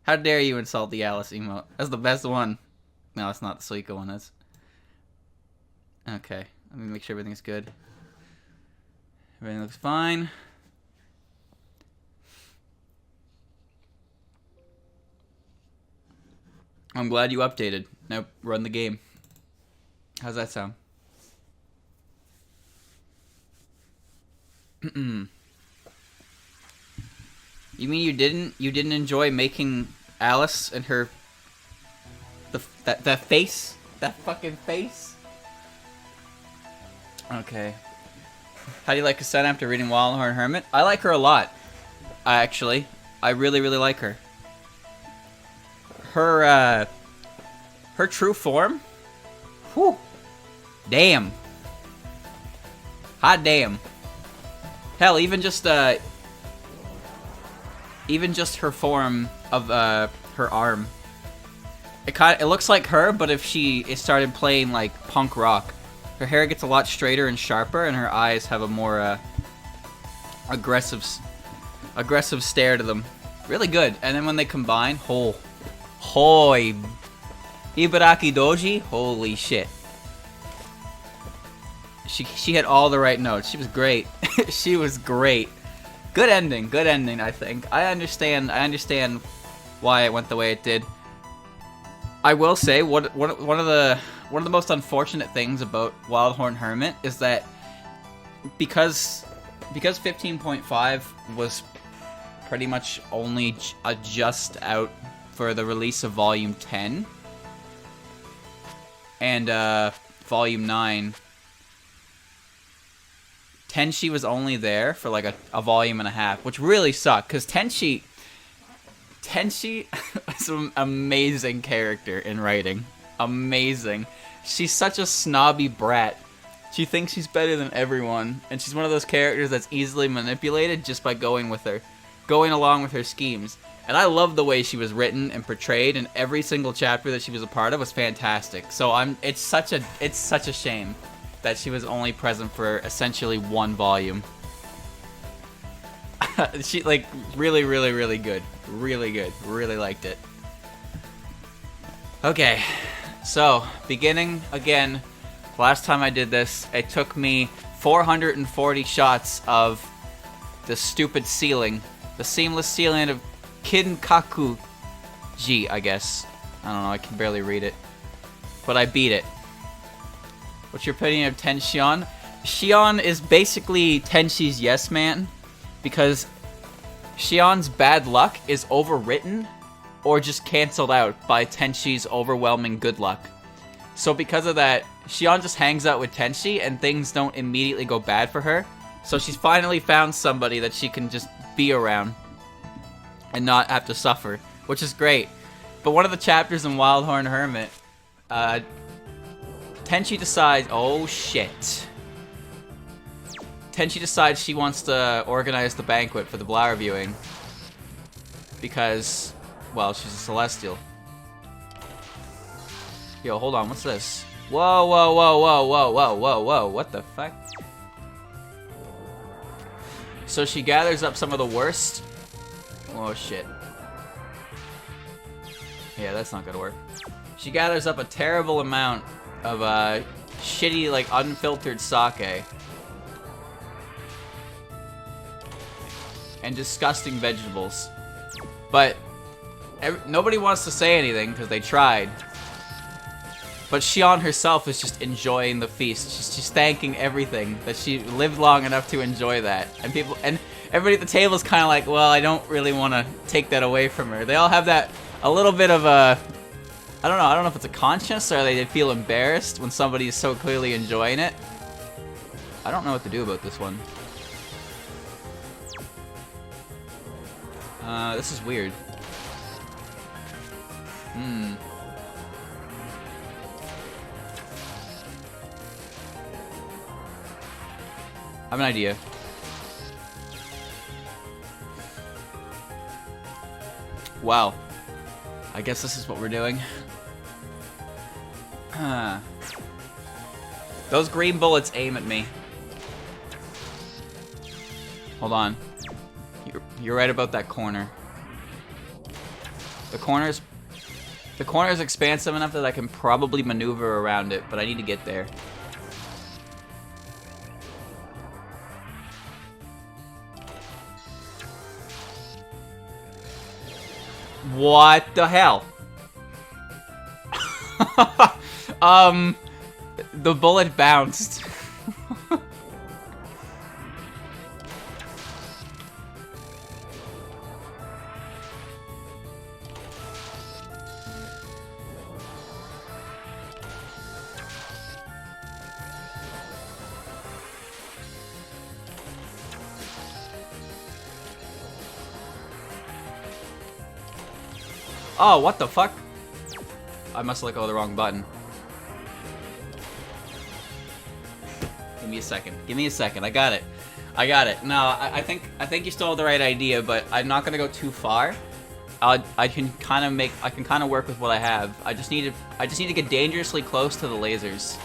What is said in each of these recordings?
How dare you insult the Alice emote? That's the best one. No, it's not the Suika one. That's... Okay. Let me make sure everything's good. Everything looks fine. I'm glad you updated. Now run the game. How's that sound? You mean you didn't enjoy making Alice and her that face? That fucking face? Okay. How do you like Cassette after reading Wildhorn Hermit? I like her a lot. Actually. I really, really like her. Her true form? Whew. Damn. Hot damn. Hell, even just her form of her arm. It looks like her, but if she started playing like punk rock. Her hair gets a lot straighter and sharper, and her eyes have a more aggressive stare to them. Really good. And then when they combine, hoi, Ibaraki Doji, holy shit. She had all the right notes. She was great. She was great. Good ending, I think. I understand why it went the way it did. I will say one of the most unfortunate things about Wildhorn Hermit is that because 15.5 was pretty much only just out for the release of Volume 10 and Volume 9, Tenchi was only there for like a volume and a half, which really sucked, because Tenchi is an amazing character in writing. Amazing. She's such a snobby brat. She thinks she's better than everyone, and she's one of those characters that's easily manipulated just by going along with her schemes. And I love the way she was written and portrayed, and every single chapter that she was a part of was fantastic. So it's such a shame that she was only present for essentially one volume. She, like, really, really, really good. Really good. Really liked it. Okay, so, beginning again. Last time I did this, it took me 440 shots of the stupid ceiling. The seamless ceiling of Kinkaku-ji, I guess. I don't know, I can barely read it. But I beat it. What's your opinion of Tenchion? Shion is basically Tenchi's yes man, because Shion's bad luck is overwritten or just canceled out by Tenchi's overwhelming good luck. So because of that, Shion just hangs out with Tenchi and things don't immediately go bad for her. So she's finally found somebody that she can just be around and not have to suffer, which is great. But one of the chapters in Wildhorn Hermit, Tenchi decides, oh shit. Tenchi decides she wants to organize the banquet for the Blower viewing because, well, she's a Celestial. Yo, hold on, what's this? Whoa, whoa, whoa, whoa, whoa, whoa, whoa, whoa, what the fuck? So she gathers up some of the worst. Oh shit. Yeah, that's not gonna work. She gathers up a terrible amount of shitty, like, unfiltered sake. And disgusting vegetables. But nobody wants to say anything because they tried. But Shion herself is just enjoying the feast. She's thanking everything that she lived long enough to enjoy that. And everybody at the table is kind of like, well, I don't really want to take that away from her. They all have that a little bit of a, I don't know if it's a conscience or they feel embarrassed when somebody is so clearly enjoying it. I don't know what to do about this one. This is weird. I have an idea. Wow. I guess this is what we're doing. Those green bullets aim at me. Hold on. You're right about that corner. The corner's expansive enough that I can probably maneuver around it, but I need to get there. What the hell? The bullet bounced. Oh, what the fuck? I must let go of the wrong button. Give me a second. Give me a second. I got it. I got it. No, I think you still have the right idea, but I'm not gonna go too far. I can kind of work with what I have. I just need to get dangerously close to the lasers.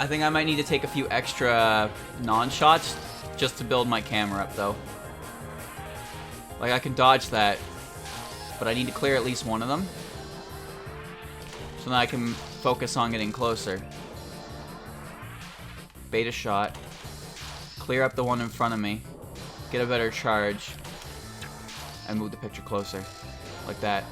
I think I might need to take a few extra non-shots just to build my camera up, though. Like, I can dodge that, but I need to clear at least one of them, so then I can focus on getting closer. Bait a shot. Clear up the one in front of me. Get a better charge. And move the picture closer. Like that.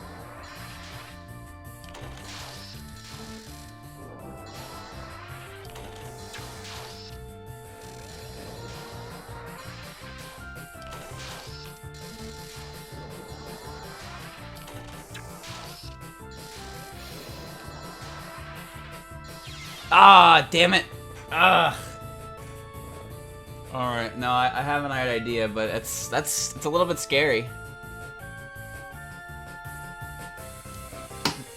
Ah, damn it. Ah. Alright, no, I have an idea, but it's a little bit scary.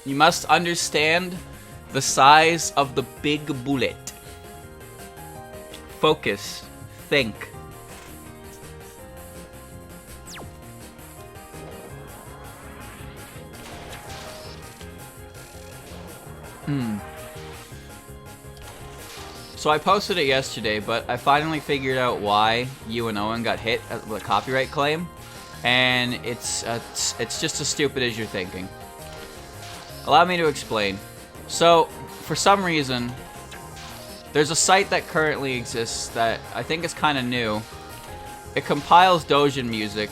You must understand the size of the big bullet. Focus. Think. So I posted it yesterday, but I finally figured out why you and Owen got hit with a copyright claim, and it's just as stupid as you're thinking. Allow me to explain. So, for some reason, there's a site that currently exists that I think is kind of new. It compiles Doujin music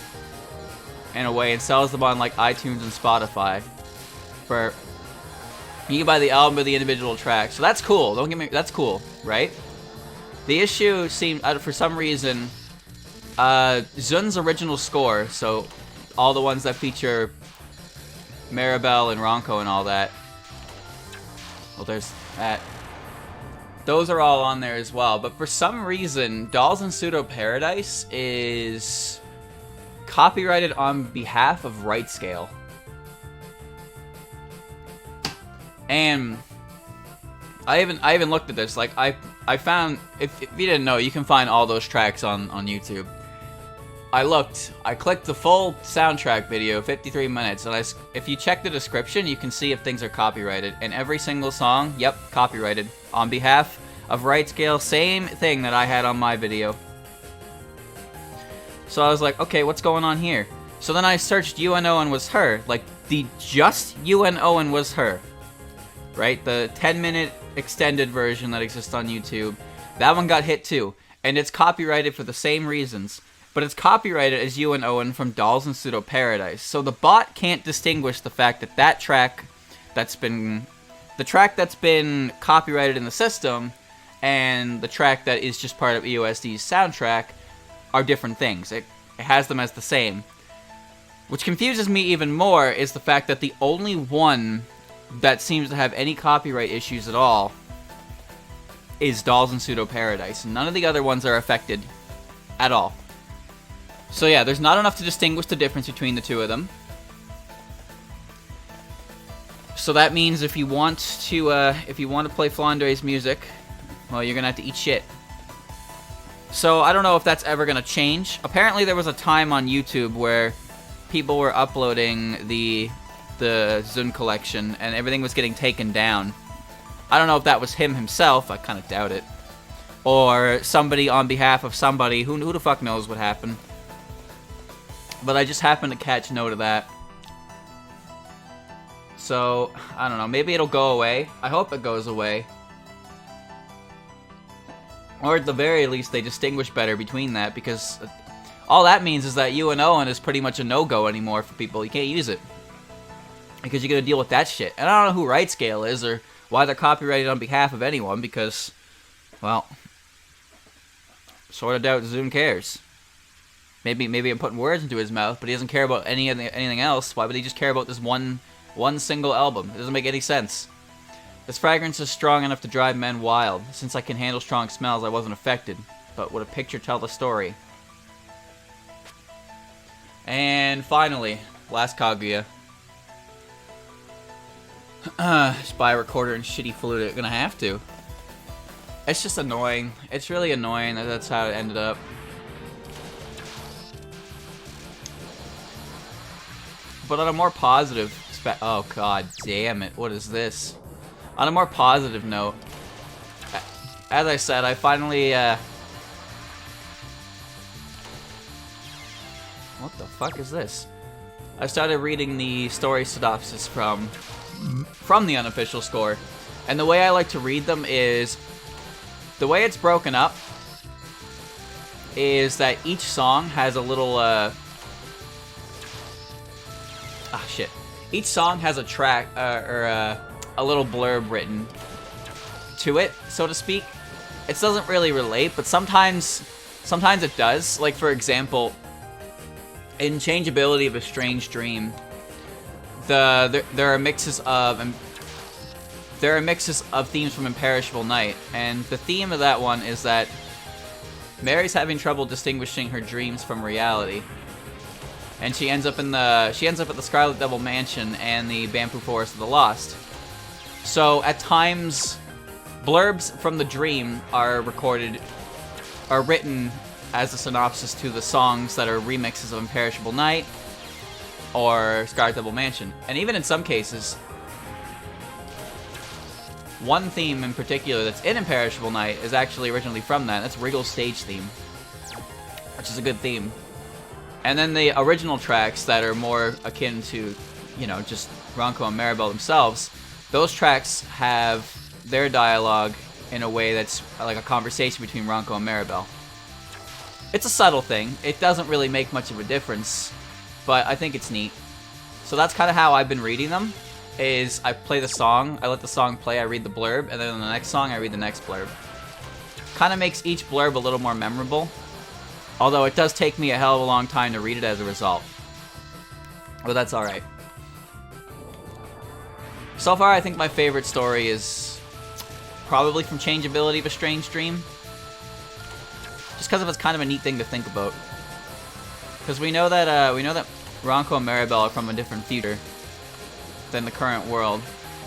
in a way and sells them on like iTunes and Spotify. You can buy the album or the individual tracks, so that's cool. Don't get me, that's cool, right? The issue seemed, for some reason, Zun's original score, so all the ones that feature Maribel and Ronco and all that. Well, there's that. Those are all on there as well, but for some reason, Dolls in Pseudo Paradise is copyrighted on behalf of Right Scale. And I even looked at this. Like I found, if you didn't know, you can find all those tracks on YouTube. I looked. I clicked the full soundtrack video, 53 minutes, and if you check the description, you can see if things are copyrighted. And every single song, yep, copyrighted on behalf of Right Scale. Same thing that I had on my video. So I was like, okay, what's going on here? So then I searched You and Owen Was Her, like the just You and Owen Was Her. Right? The 10-minute extended version that exists on YouTube. That one got hit too. And it's copyrighted for the same reasons. But it's copyrighted as You and Owen from Dolls in Pseudo Paradise. So the bot can't distinguish the fact that the track that's been copyrighted in the system and the track that is just part of EOSD's soundtrack are different things. It has them as the same. Which confuses me even more is the fact that the only one that seems to have any copyright issues at all is Dolls in Pseudo Paradise. None of the other ones are affected at all. So yeah, there's not enough to distinguish the difference between the two of them. So that means if you want to play Flandre's music, well, you're gonna have to eat shit. So I don't know if that's ever gonna change. Apparently there was a time on YouTube where people were uploading the Zun collection and everything was getting taken down. I don't know if that was him himself, I kind of doubt it. Or somebody on behalf of somebody, who the fuck knows what happened. But I just happened to catch note of that. So, I don't know, maybe it'll go away. I hope it goes away. Or at the very least, they distinguish better between that, because all that means is that UNO is pretty much a no-go anymore for people. You can't use it. Because you gotta deal with that shit. And I don't know who RightScale is, or why they're copyrighted on behalf of anyone, because, well, sort of doubt Zoom cares. Maybe I'm putting words into his mouth, but he doesn't care about anything else. Why would he just care about this one single album? It doesn't make any sense. This fragrance is strong enough to drive men wild. Since I can handle strong smells, I wasn't affected. But would a picture tell the story? And finally, last Kaguya. Just buy a recorder and shitty flute it. Gonna have to. It's just annoying. It's really annoying that that's how it ended up. But on a more positive... Oh, god damn it. What is this? On a more positive note, as I said, I finally, what the fuck is this? I started reading the story synopsis from the unofficial score. And the way I like to read them is... The way it's broken up is that each song has a little, shit. Each song has a track, a little blurb written to it, so to speak. It doesn't really relate, but sometimes it does. Like, for example, in Changeability of a Strange Dream, there are mixes of themes from Imperishable Night, and the theme of that one is that Mary's having trouble distinguishing her dreams from reality. And she ends up at the Scarlet Devil Mansion and the Bamboo Forest of the Lost. So at times, blurbs from the dream are written as a synopsis to the songs that are remixes of Imperishable Night or Scarlet Devil Mansion. And even in some cases, one theme in particular that's in Imperishable Night is actually originally from that. That's Wriggle's stage theme, which is a good theme. And then the original tracks that are more akin to, you know, just Ranko and Maribel themselves, those tracks have their dialogue in a way that's like a conversation between Ranko and Maribel. It's a subtle thing. It doesn't really make much of a difference, but I think it's neat. So that's kind of how I've been reading them, is I play the song, I let the song play, I read the blurb, and then on the next song, I read the next blurb. Kind of makes each blurb a little more memorable, although it does take me a hell of a long time to read it as a result. But that's alright. So far, I think my favorite story is probably from Changeability of a Strange Dream. Just because it's kind of a neat thing to think about. Because we know that Ranko and Maribel are from a different future than the current world.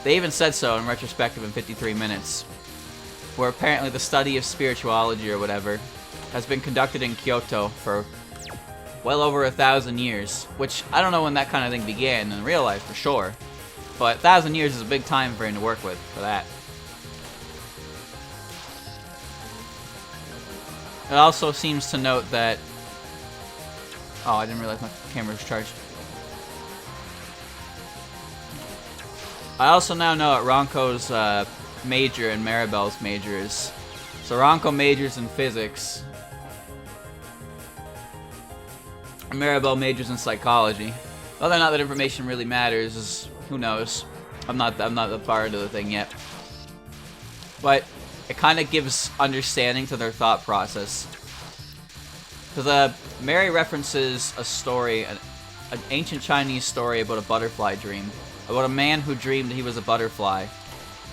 They even said so in retrospective in 53 Minutes, where apparently the study of spirituality or whatever has been conducted in Kyoto for well over 1,000 years, which I don't know when that kind of thing began in real life for sure, but 1,000 years is a big time frame to work with for that. It also seems to note that... Oh, I didn't realize my camera was charged. I also now know what Ranko's major and Maribel's major is. So Ranko majors in physics. Maribel majors in psychology. Whether or not that information really matters is... who knows. I'm not that far into the thing yet. But it kind of gives understanding to their thought process. Because Mary references a story, an ancient Chinese story about a butterfly dream. About a man who dreamed he was a butterfly.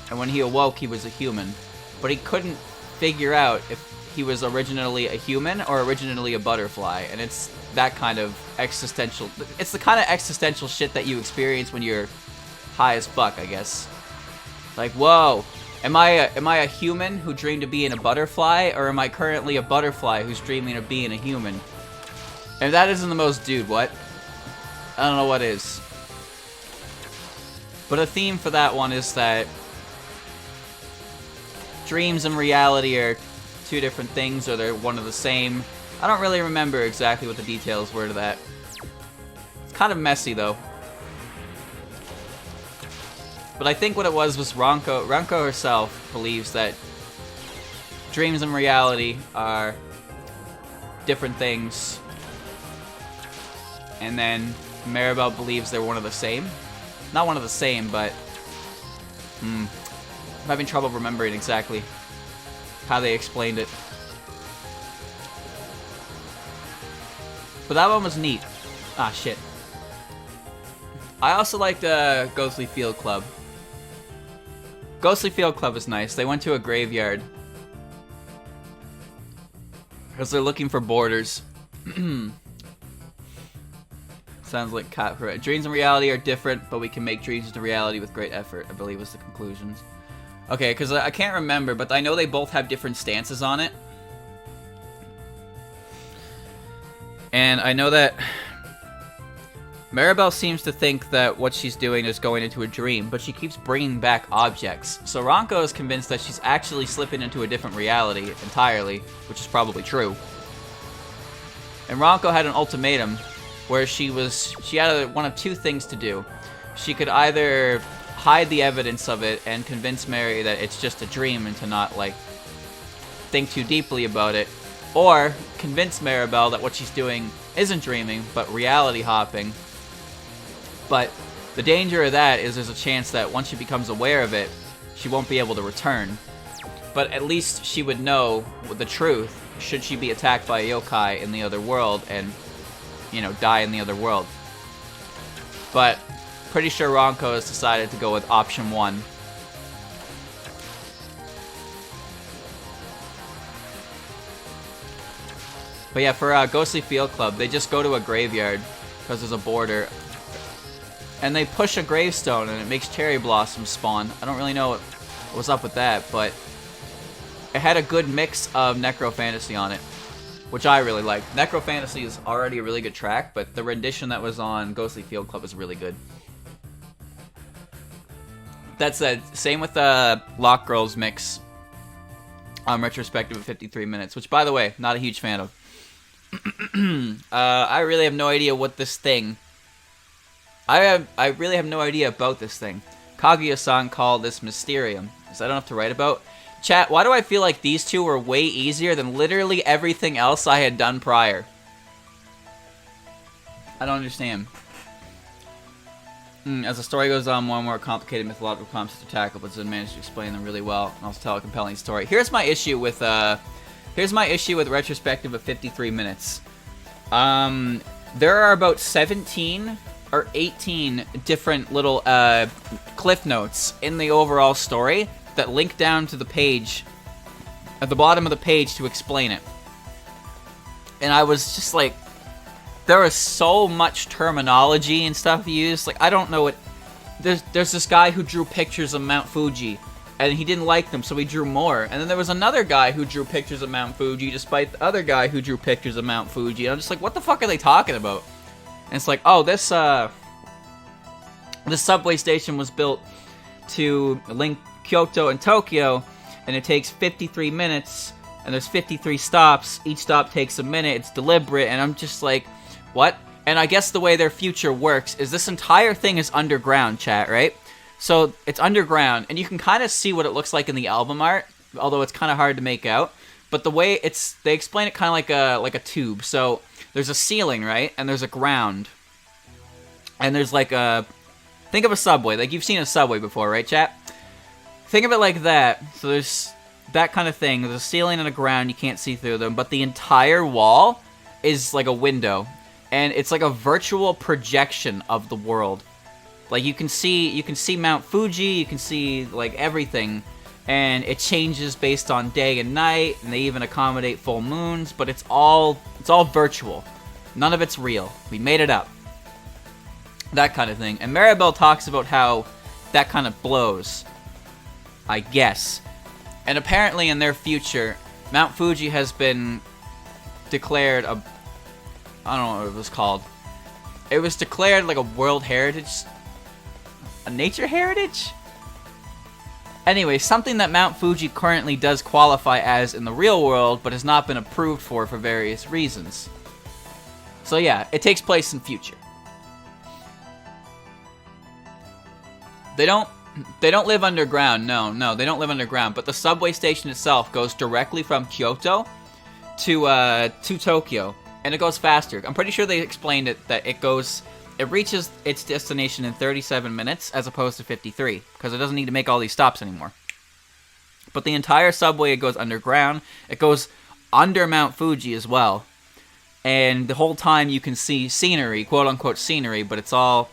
And when he awoke, he was a human. But he couldn't figure out if he was originally a human or originally a butterfly. And it's that kind of existential... It's the kind of existential shit that you experience when you're high as fuck, I guess. Like, whoa, am I a human who dreamed of being a butterfly, or am I currently a butterfly who's dreaming of being a human? And if that isn't the most dude, what? I don't know what is. But a theme for that one is that dreams and reality are two different things, or they're one of the same. I don't really remember exactly what the details were to that. It's kind of messy, though. But I think what it was Ranko herself believes that dreams and reality are different things. And then Maribel believes they're one of the same. Not one of the same, but... I'm having trouble remembering exactly how they explained it. But that one was neat. Ah, shit. I also liked Ghostly Field Club. Ghostly Field Club is nice. They went to a graveyard. Because they're looking for borders. Sounds like cat. Dreams and reality are different, but we can make dreams into reality with great effort, I believe was the conclusions. Okay, because I can't remember, but I know they both have different stances on it. And I know that Maribel seems to think that what she's doing is going into a dream, but she keeps bringing back objects. So Ranko is convinced that she's actually slipping into a different reality entirely, which is probably true. And Ranko had an ultimatum where she had one of two things to do. She could either hide the evidence of it and convince Mary that it's just a dream and to not, like, think too deeply about it, or convince Maribel that what she's doing isn't dreaming, but reality hopping. But the danger of that is there's a chance that once she becomes aware of it, she won't be able to return. But at least she would know the truth should she be attacked by a yokai in the other world and, you know, die in the other world. But pretty sure Ranko has decided to go with option 1. But yeah, for Ghostly Field Club, they just go to a graveyard because there's a border. And they push a gravestone and it makes cherry blossoms spawn. I don't really know what was up with that, but it had a good mix of Necro Fantasy on it, which I really liked. Necro Fantasy is already a really good track, but the rendition that was on Ghostly Field Club is really good. That said, same with the Lock Girls mix on Retrospective of 53 minutes, which, by the way, not a huge fan of. I really have no idea what this thing... I really have no idea about this thing. Kaguya-san called this Mysterium. Is that enough to write about? Chat, why do I feel like these two were way easier than literally everything else I had done prior? I don't understand. As the story goes on, more and more complicated mythological concepts are tackled, but Zin managed to explain them really well and also tell a compelling story. Here's my issue with Retrospective of 53 minutes. There are about 17 or 18 different little cliff notes in the overall story that link down to the page, at the bottom of the page, to explain it. And I was just like, there is so much terminology and stuff used. Like, I don't know what... There's this guy who drew pictures of Mount Fuji, and he didn't like them, so he drew more. And then there was another guy who drew pictures of Mount Fuji, despite the other guy who drew pictures of Mount Fuji. And I'm just like, what the fuck are they talking about? And it's like, oh, this subway station was built to link Kyoto and Tokyo, and it takes 53 minutes, and there's 53 stops. Each stop takes a minute. It's deliberate, and I'm just like, what? And I guess the way their future works is this entire thing is underground, chat, right? So it's underground, and you can kind of see what it looks like in the album art, although it's kind of hard to make out. But the way they explain it kind of like a tube. So there's a ceiling, right? And there's a ground. And there's like a... Think of a subway. Like, you've seen a subway before, right, chat? Think of it like that. So there's that kind of thing. There's a ceiling and a ground. You can't see through them. But the entire wall is like a window. And it's like a virtual projection of the world. Like, you can see Mount Fuji. You can see, like, everything. And it changes based on day and night. And they even accommodate full moons. But it's all virtual. None of it's real. We made it up. That kind of thing. And Maribel talks about how that kind of blows, I guess. And apparently in their future, Mount Fuji has been declared a... I don't know what it was called. It was declared like a World Heritage... A Nature Heritage? Anyway, something that Mount Fuji currently does qualify as in the real world, but has not been approved for various reasons. So yeah, it takes place in future. They don't live underground. No, they don't live underground. But the subway station itself goes directly from Kyoto to Tokyo, and it goes faster. I'm pretty sure they explained it that it reaches its destination in 37 minutes as opposed to 53, because it doesn't need to make all these stops anymore. But the entire subway, it goes underground. It goes under Mount Fuji as well, and the whole time you can see scenery, quote unquote scenery, but it's all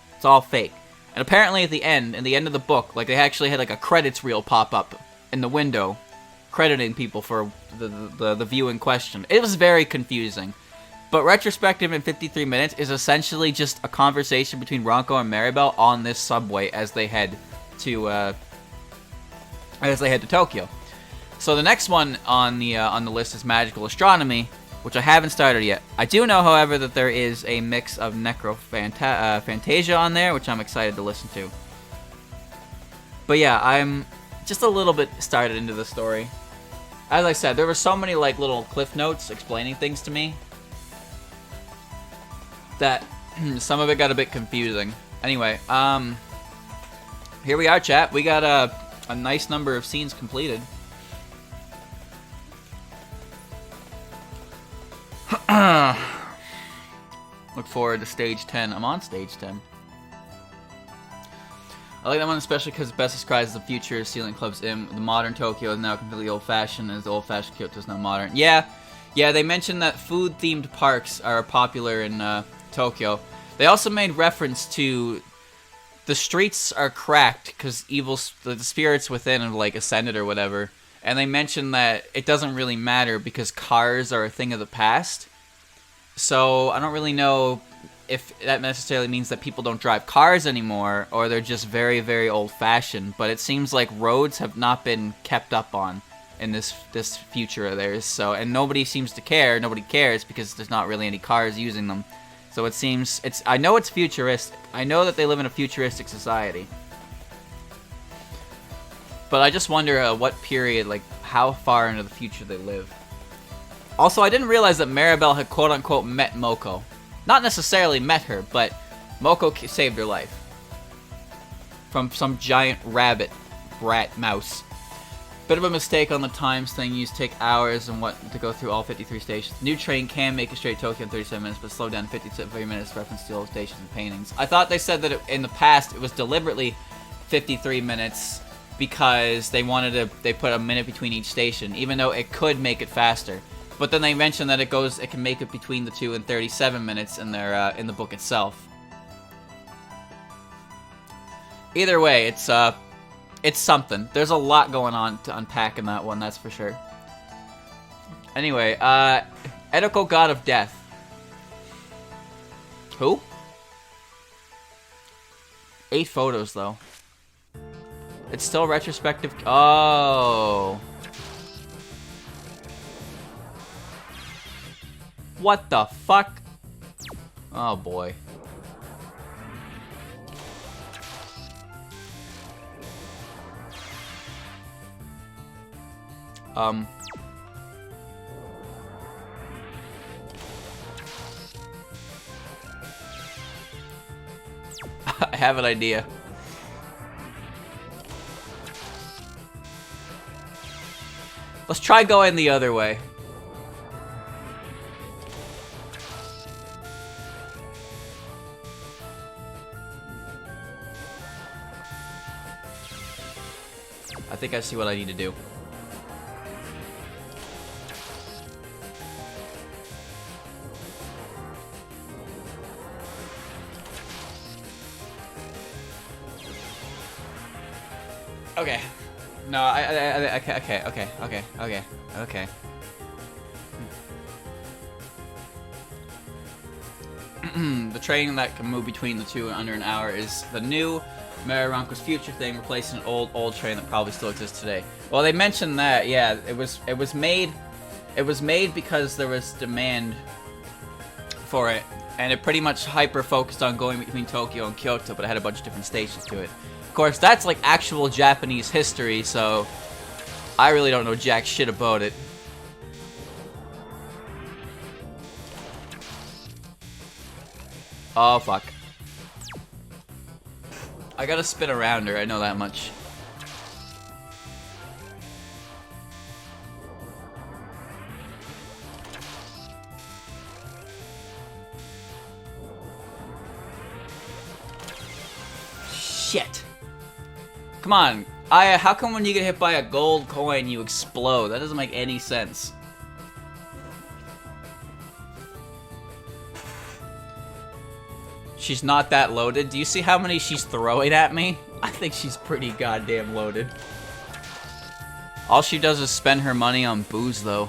fake. And apparently at the end of the book, like they actually had like a credits reel pop up in the window, crediting people for the view in question. It was very confusing. But retrospective in 53 minutes is essentially just a conversation between Ranko and Maribel on this subway as they head to Tokyo. So the next one on the list is Magical Astronomy, which I haven't started yet. I do know, however, that there is a mix of Fantasia on there, which I'm excited to listen to. But yeah, I'm just a little bit started into the story. As I said, there were so many like little cliff notes explaining things to me that some of it got a bit confusing. Anyway, here we are, chat. We got a nice number of scenes completed. Look forward to stage 10. I'm on stage 10. I like that one especially because it best describes the future ceiling clubs in the modern Tokyo is now completely old-fashioned, as the old-fashioned Kyoto is now modern. Yeah, they mentioned that food-themed parks are popular in Tokyo. They also made reference to the streets are cracked because the spirits within have like ascended or whatever. And they mentioned that it doesn't really matter because cars are a thing of the past. So I don't really know if that necessarily means that people don't drive cars anymore or they're just very, very old-fashioned. But it seems like roads have not been kept up on in this future of theirs. So, and nobody seems to care. Nobody cares because there's not really any cars using them. So it seems I know it's futuristic. I know that they live in a futuristic society. But I just wonder what period, like how far into the future they live. Also, I didn't realize that Maribel had quote-unquote met Moko. Not necessarily met her, but Moko saved her life. From some giant rat mouse. Bit of a mistake on the times thing. Used to take hours and what to go through all 53 stations. New train can make it straight to Tokyo in 37 minutes, but slow down 53 minutes reference to old stations and paintings. I thought they said that in the past it was deliberately 53 minutes because they put a minute between each station, even though it could make it faster. But then they mentioned that it can make it between the two in 37 minutes in the book itself. Either way, it's something. There's a lot going on to unpack in that one, that's for sure. Anyway, Edoko, God of Death. Who? 8 photos, though. It's still retrospective. Oh. What the fuck? Oh, boy. I have an idea. Let's try going the other way. I think I see what I need to do. Okay. No, okay. The train that can move between the two in under an hour is the new Mariranko's future thing, replacing an old train that probably still exists today. Well, they mentioned that, yeah, it was made because there was demand for it, and it pretty much hyper focused on going between Tokyo and Kyoto, but it had a bunch of different stations to it. Of course, that's like actual Japanese history, so I really don't know jack shit about it. Oh, fuck. I gotta spin around her, I know that much. Shit. Come on. How come when you get hit by a gold coin you explode? That doesn't make any sense. She's not that loaded. Do you see how many she's throwing at me? I think she's pretty goddamn loaded. All she does is spend her money on booze, though.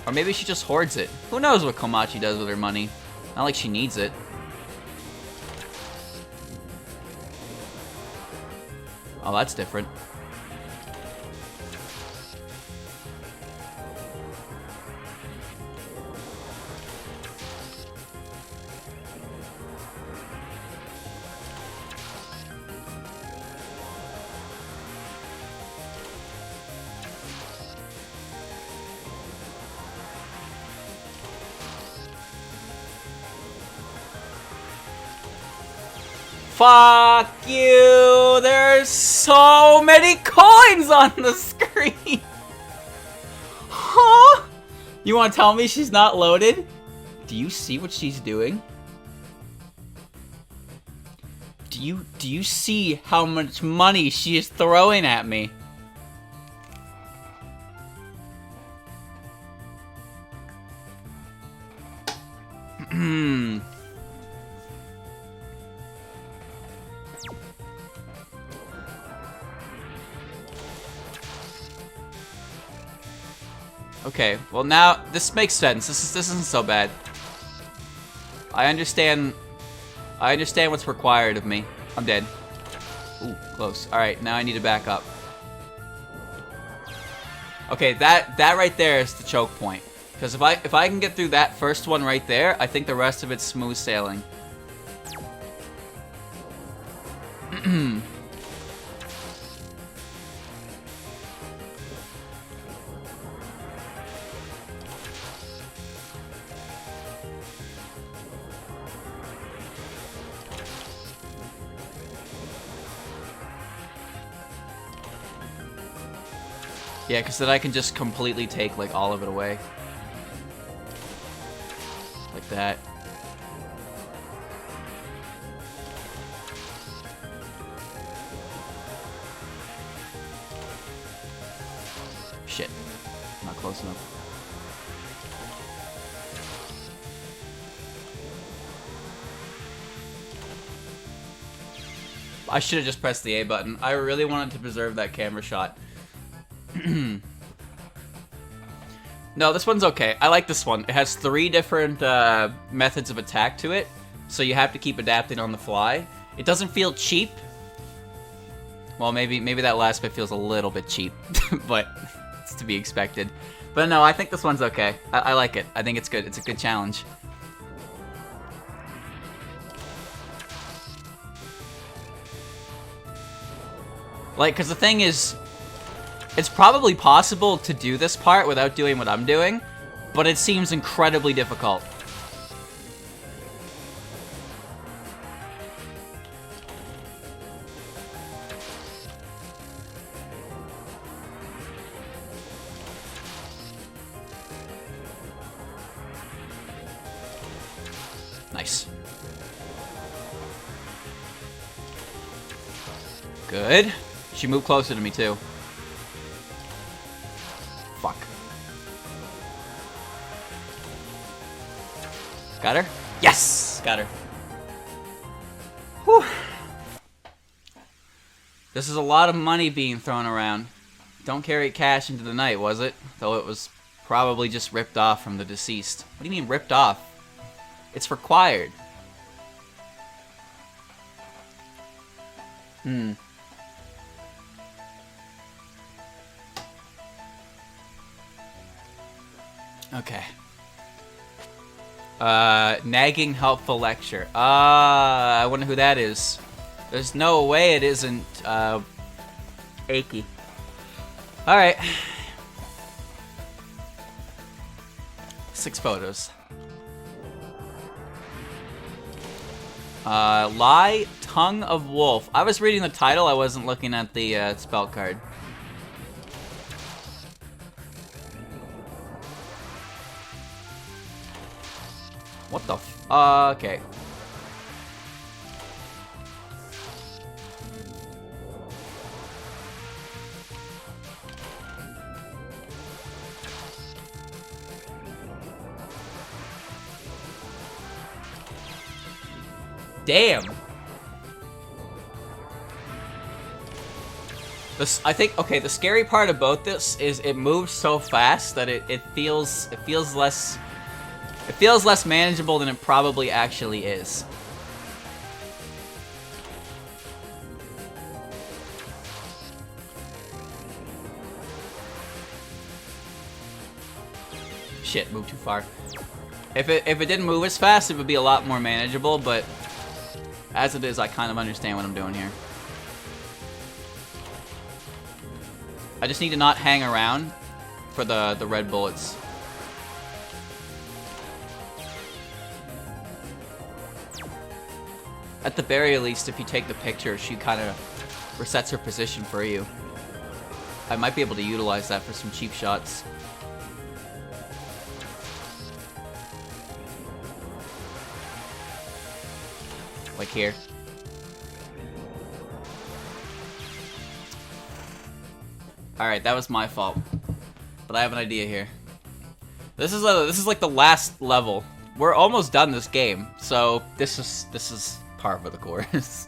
Or maybe she just hoards it. Who knows what Komachi does with her money? Not like she needs it. Oh, that's different. Fuck you! There's so many coins on the screen! Huh? You wanna tell me she's not loaded? Do you see what she's doing? Do you see how much money she is throwing at me? Okay, well now, this makes sense. This isn't so bad. I understand what's required of me. I'm dead. Ooh, close. Alright, now I need to back up. Okay, that right there is the choke point. Because if I can get through that first one right there, I think the rest of it's smooth sailing. Yeah, because then I can just completely take, like, all of it away. Like that. Shit. Not close enough. I should have just pressed the A button. I really wanted to preserve that camera shot. No, this one's okay. I like this one. It has 3 different methods of attack to it, so you have to keep adapting on the fly. It doesn't feel cheap. Well, maybe that last bit feels a little bit cheap, but it's to be expected. But no, I think this one's okay. I like it. I think it's good. It's a good challenge. Like, because the thing is, it's probably possible to do this part without doing what I'm doing, but it seems incredibly difficult. Nice. Good. She moved closer to me, too. Fuck. Got her? Yes! Got her. Whew. This is a lot of money being thrown around. Don't carry cash into the night, was it? Though it was probably just ripped off from the deceased. What do you mean ripped off? It's required. Okay. Nagging helpful lecture. I wonder who that is. There's no way it isn't, achy. Alright. 6 photos. Lie, Tongue of Wolf. I was reading the title, I wasn't looking at the, spell card. What the f- okay. Damn. I think, okay, the scary part about this is it moves so fast that it feels less manageable than it probably actually is. Shit, moved too far. If it didn't move as fast, it would be a lot more manageable, but as it is, I kind of understand what I'm doing here. I just need to not hang around for the red bullets. At the very least, if you take the picture, she kind of resets her position for you. I might be able to utilize that for some cheap shots. Like here. Alright, that was my fault. But I have an idea here. This is like the last level. We're almost done this game, so this is par for the course.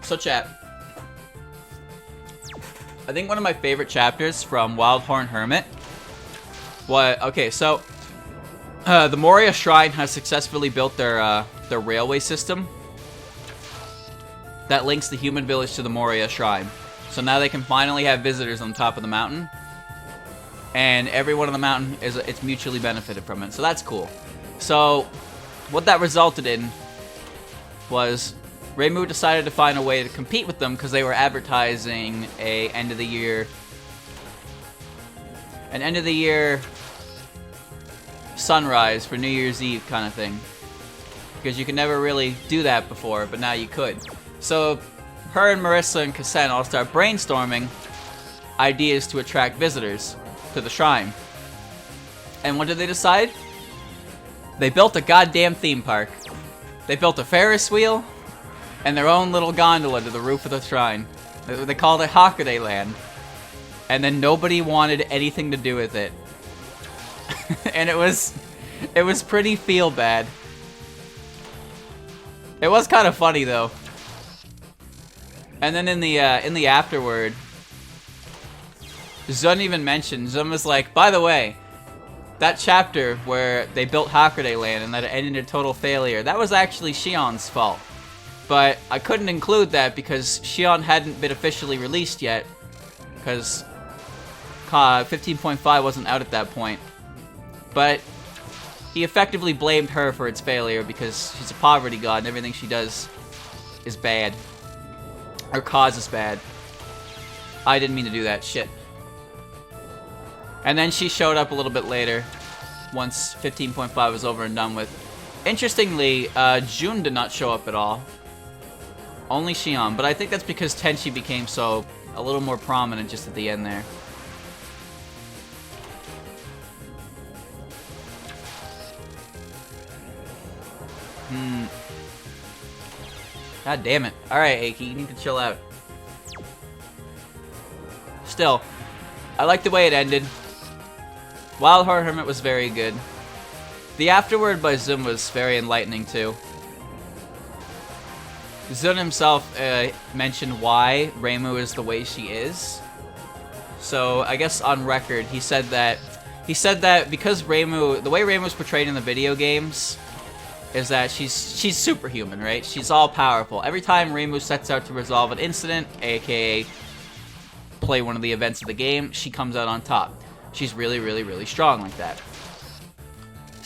So chat. I think one of my favorite chapters from Wildhorn Hermit. Okay, so the Moria Shrine has successfully built their railway system that links the human village to the Moria Shrine. So now they can finally have visitors on top of the mountain, and everyone on the mountain it's mutually benefited from it. So that's cool. So what that resulted in was Reimu decided to find a way to compete with them because they were advertising an end of the year sunrise for New Year's Eve kind of thing. Because you could never really do that before, but now you could. So her and Marissa and Kassen all start brainstorming ideas to attract visitors to the shrine. And what did they decide? They built a goddamn theme park. They built a Ferris wheel and their own little gondola to the roof of the shrine. They called it Hockaday Land. And then nobody wanted anything to do with it. And it was pretty feel bad. It was kind of funny though. And then in the afterword, Zun even mentioned, Zun was like, by the way, that chapter where they built Hockaday Land and that it ended in total failure, that was actually Shion's fault. But I couldn't include that because Shion hadn't been officially released yet, because 15.5 wasn't out at that point. But he effectively blamed her for its failure because she's a poverty god and everything she does is bad. Or causes bad. I didn't mean to do that, shit. And then she showed up a little bit later, once 15.5 was over and done with. Interestingly, Jun did not show up at all. Only Shion, but I think that's because Tenchi became a little more prominent just at the end there. God damn it. Alright, Aki, you need to chill out. Still, I like the way it ended. Wildhorn Hermit was very good. The afterword by Zun was very enlightening too. Zun himself mentioned why Reimu is the way she is. So I guess on record he said that because Reimu, the way Reimu's portrayed in the video games is that she's superhuman, right? She's all powerful. Every time Reimu sets out to resolve an incident, aka play one of the events of the game, she comes out on top. She's really, really, really strong like that.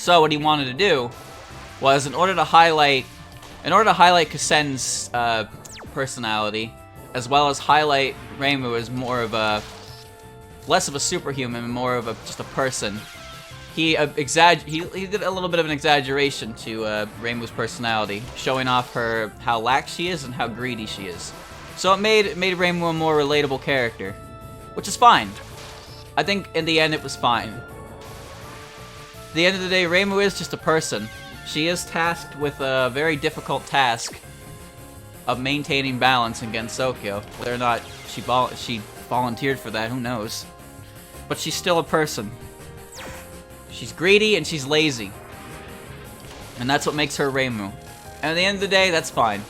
So what he wanted to do was, in order to highlight Kasen's personality, as well as highlight Reimu as less of a superhuman and more of just a person, he did a little bit of an exaggeration to Reimu's personality, showing off how lax she is and how greedy she is. So it made Reimu a more relatable character, which is fine. I think in the end it was fine. At the end of the day, Reimu is just a person. She is tasked with a very difficult task of maintaining balance against Sokyo. Whether or not she volunteered for that, who knows? But she's still a person. She's greedy and she's lazy. And that's what makes her Reimu. And at the end of the day, that's fine.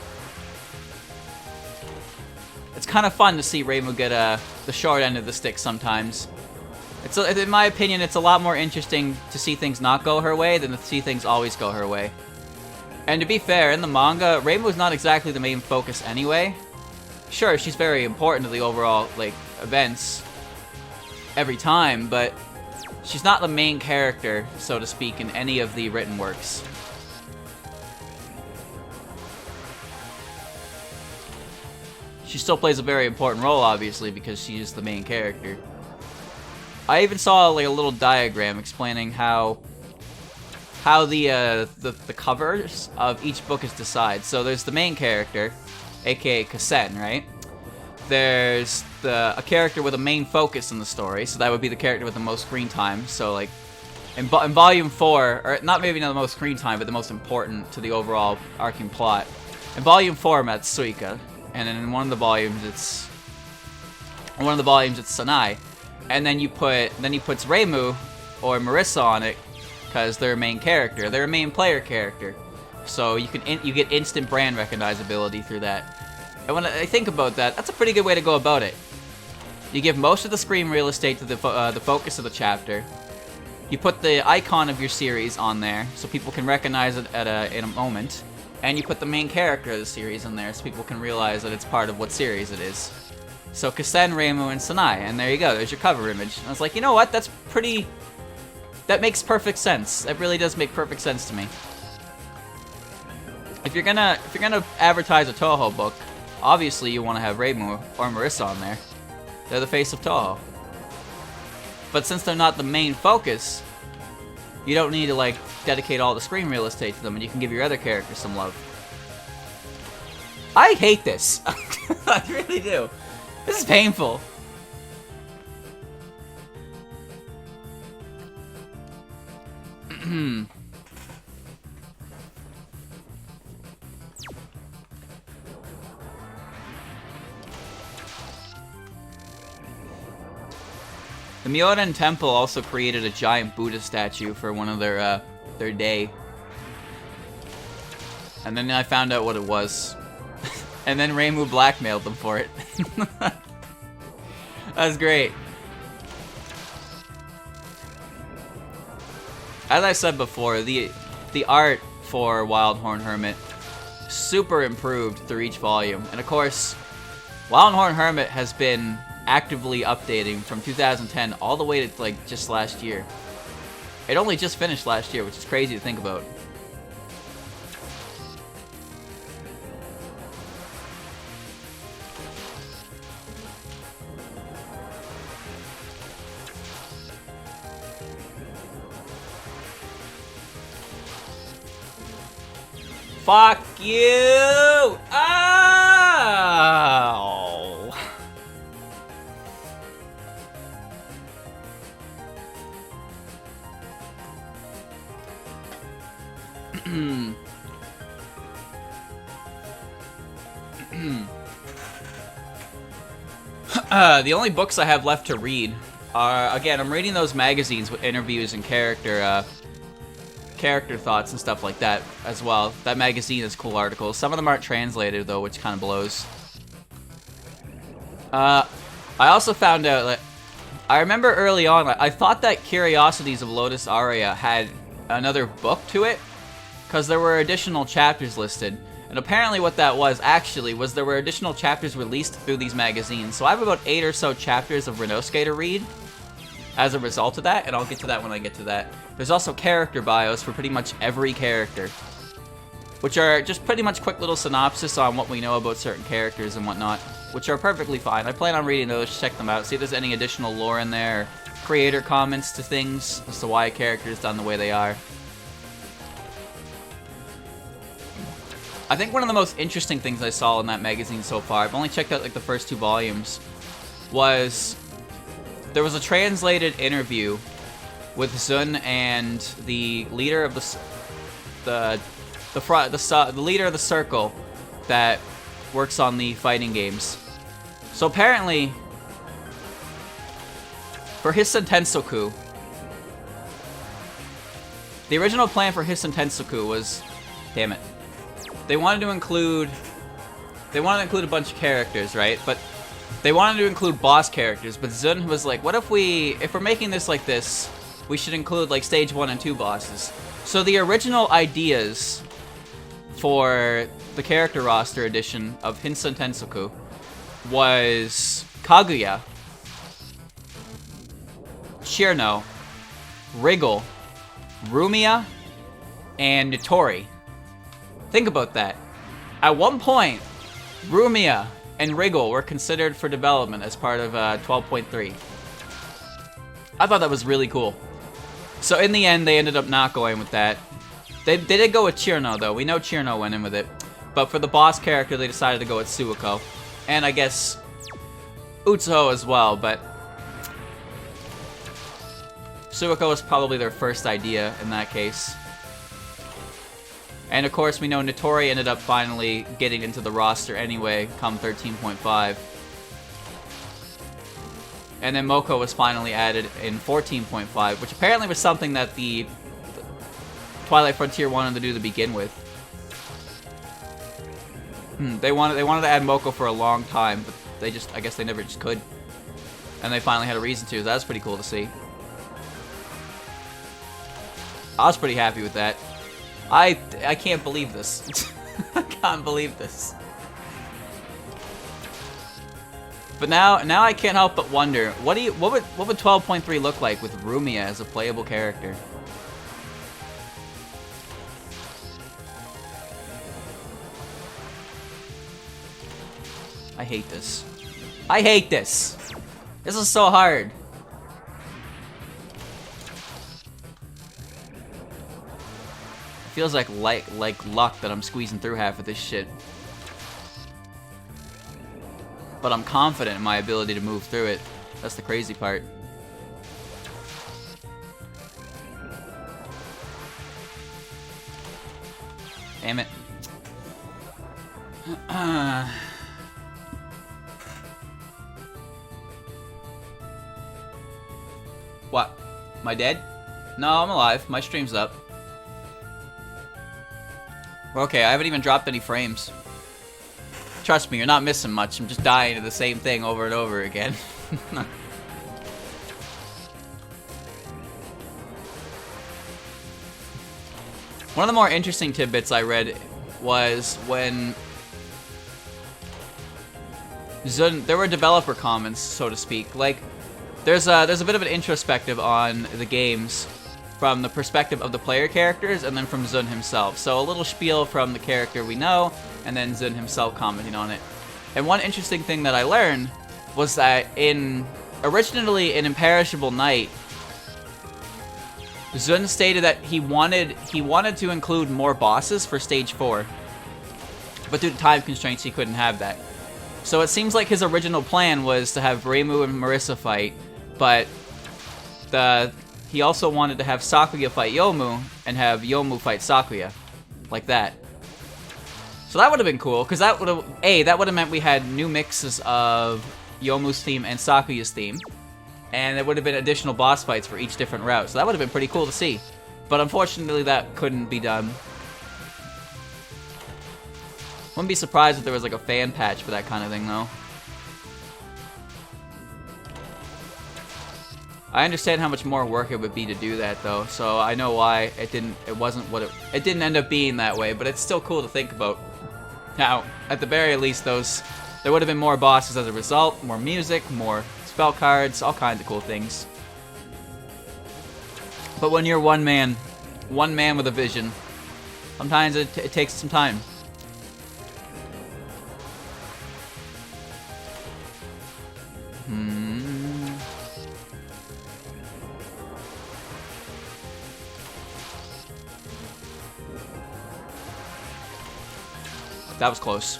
It's kind of fun to see Reimu get the short end of the stick sometimes. In my opinion, it's a lot more interesting to see things not go her way than to see things always go her way. And to be fair, in the manga, Reimu is not exactly the main focus anyway. Sure, she's very important to the overall, events every time, but she's not the main character, so to speak, in any of the written works. She still plays a very important role, obviously, because she is the main character. I even saw a little diagram explaining how the covers of each book is decided. So there's the main character, aka Kasen, right? There's a character with a main focus in the story, so that would be the character with the most screen time. So in volume 4, or not maybe not the most screen time, but the most important to the overall arcing plot. In volume 4, that's Suika, and then in one of the volumes it's Sanai. And then he puts Reimu or Marissa on it because they're a main character. They're a main player character, so you get instant brand recognizability through that. And when I think about that, that's a pretty good way to go about it. You give most of the screen real estate to the focus of the chapter. You put the icon of your series on there so people can recognize it in a moment, and you put the main character of the series in there so people can realize that it's part of what series it is. So Kasen, Reimu, and Sanai, and there you go, there's your cover image. And I was like, you know what, that makes perfect sense. It really does make perfect sense to me. If you're gonna advertise a Touhou book, obviously you want to have Reimu or Marissa on there. They're the face of Touhou. But since they're not the main focus, you don't need to dedicate all the screen real estate to them, and you can give your other characters some love. I hate this. I really do. This is painful. The Myoden Temple also created a giant Buddha statue for one of their day. And then I found out what it was. And then Reimu blackmailed them for it. That's great. As I said before, the art for Wildhorn Hermit super improved through each volume. And of course, Wildhorn Hermit has been actively updating from 2010 all the way to just last year. It only just finished last year, which is crazy to think about. Fuck you! Ow! The only books I have left to read are, again, I'm reading those magazines with interviews and character thoughts and stuff like that as well. That magazine has cool articles. Some of them aren't translated though, which kind of blows. I also found out that I remember early on, I thought that Curiosities of Lotus Aria had another book to it because there were additional chapters listed. And apparently what that was actually was there were additional chapters released through these magazines. So I have about 8 or so chapters of Renosuke to read. as a result of that, and I'll get to that when I get to that. There's also character bios for pretty much every character, which are just pretty much quick little synopsis on what we know about certain characters and whatnot, which are perfectly fine. I plan on reading those, check them out, see if there's any additional lore in there, creator comments to things as to why a character is done the way they are. I think one of the most interesting things I saw in that magazine so far, I've only checked out like the first 2 volumes, was there was a translated interview with Zun and the leader of the leader of the circle that works on the fighting games. So apparently, for Hissen Tensoku, the original plan for Hissen Tensoku was, damn it, they wanted to include a bunch of characters, right? But they wanted to include boss characters, but Zun was like, what if we're making this like this, we should include like stage 1 and 2 bosses. So the original ideas for the character roster edition of Hissen Tensoku was Kaguya, Shirno, Wriggle, Rumia, and Nitori. Think about that. At one point, Rumia and Wriggle were considered for development as part of 12.3. I thought that was really cool. So in the end, they ended up not going with that. They did go with Chirno, though. We know Chirno went in with it. But for the boss character, they decided to go with Suiko. And I guess Utsuho as well, but Suiko was probably their first idea in that case. And of course, we know Nitori ended up finally getting into the roster anyway, come 13.5. And then Moko was finally added in 14.5, which apparently was something that the Twilight Frontier wanted to do to begin with. They wanted to add Moko for a long time, but I guess they never just could. And they finally had a reason to. That was pretty cool to see. I was pretty happy with that. I can't believe this. I can't believe this. But now I can't help but wonder, what would 12.3 look like with Rumia as a playable character? I hate this. I hate this. This is so hard. Feels like luck that I'm squeezing through half of this shit. But I'm confident in my ability to move through it. That's the crazy part. Damn it. What? Am I dead? No, I'm alive. My stream's up. Okay, I haven't even dropped any frames. Trust me, you're not missing much. I'm just dying to the same thing over and over again. One of the more interesting tidbits I read was when there were developer comments, so to speak. Like, there's a bit of an introspective on the games from the perspective of the player characters and then from Zun himself. So a little spiel from the character we know, and then Zun himself commenting on it. And one interesting thing that I learned was that originally in Imperishable Night, Zun stated that he wanted to include more bosses for stage 4. But due to time constraints, he couldn't have that. So it seems like his original plan was to have Reimu and Marissa fight, but he also wanted to have Sakuya fight Yomu, and have Yomu fight Sakuya. Like that. So that would have been cool, because that would have meant we had new mixes of Yomu's theme and Sakuya's theme. And there would have been additional boss fights for each different route. So that would have been pretty cool to see. But unfortunately, that couldn't be done. Wouldn't be surprised if there was like a fan patch for that kind of thing, though. I understand how much more work it would be to do that, though, so I know why it didn't end up being that way, but it's still cool to think about. Now, at the very least, there would have been more bosses as a result, more music, more spell cards, all kinds of cool things. But when you're one man with a vision, sometimes it takes some time. That was close.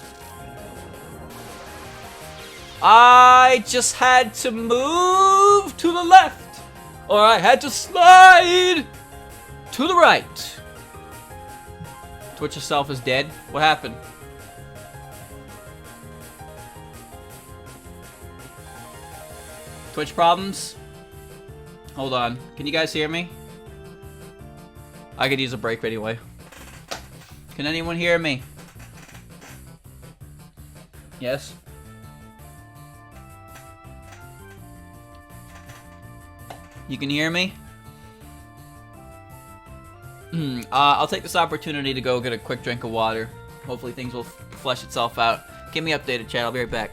I just had to move to the left, or I had to slide to the right. Twitch yourself is dead. What happened? Twitch problems? Hold on. Can you guys hear me? I could use a break anyway. Can anyone hear me? Yes? You can hear me? I'll take this opportunity to go get a quick drink of water. Hopefully things will flesh itself out. Keep me updated, chat. I'll be right back.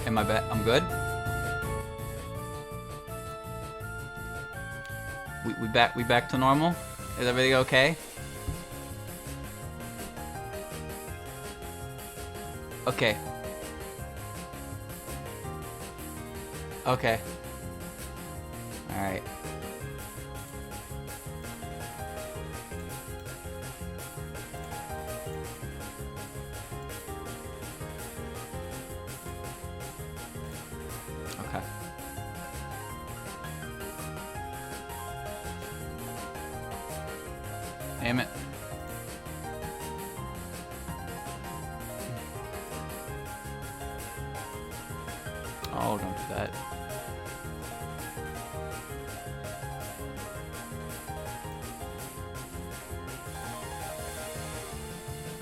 Am I back? I'm good? We back to normal? Is everything okay? Okay. Okay. Alright. Okay. Damn it. that.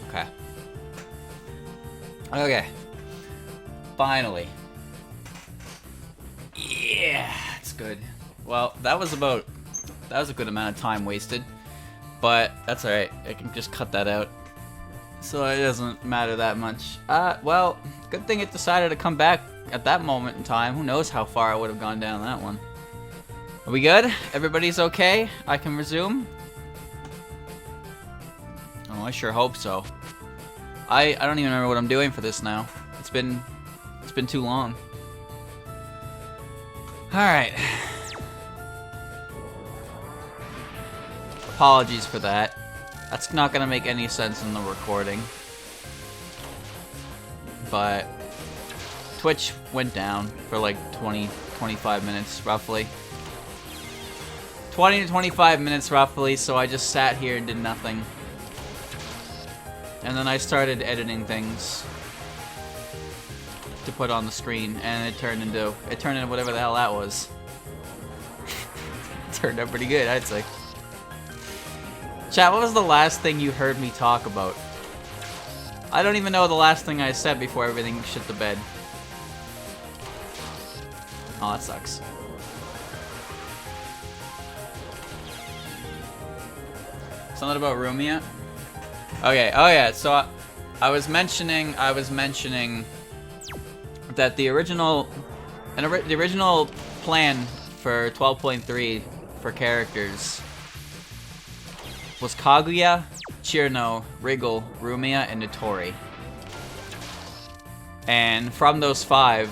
Okay. Okay. Finally. Yeah, it's good. Well, that was a good amount of time wasted, but that's alright. I can just cut that out, so it doesn't matter that much. Well, good thing it decided to come back at that moment in time. Who knows how far I would have gone down that one. Are we good? Everybody's okay? I can resume? Oh, I sure hope so. I don't even remember what I'm doing for this now. It's been too long. Alright. Apologies for that. That's not gonna make any sense in the recording. But Twitch went down for like 20-25 minutes roughly. 20 to 25 minutes roughly, so I just sat here and did nothing. And then I started editing things to put on the screen, and it turned into whatever the hell that was. It turned out pretty good, I'd say. Chat, what was the last thing you heard me talk about? I don't even know the last thing I said before everything shit the bed. Oh, that sucks. Something about Rumia? Okay, oh yeah, so I was mentioning that the original plan for 12.3 for characters was Kaguya, Chirno, Wriggle, Rumia, and Notori. And from those 5,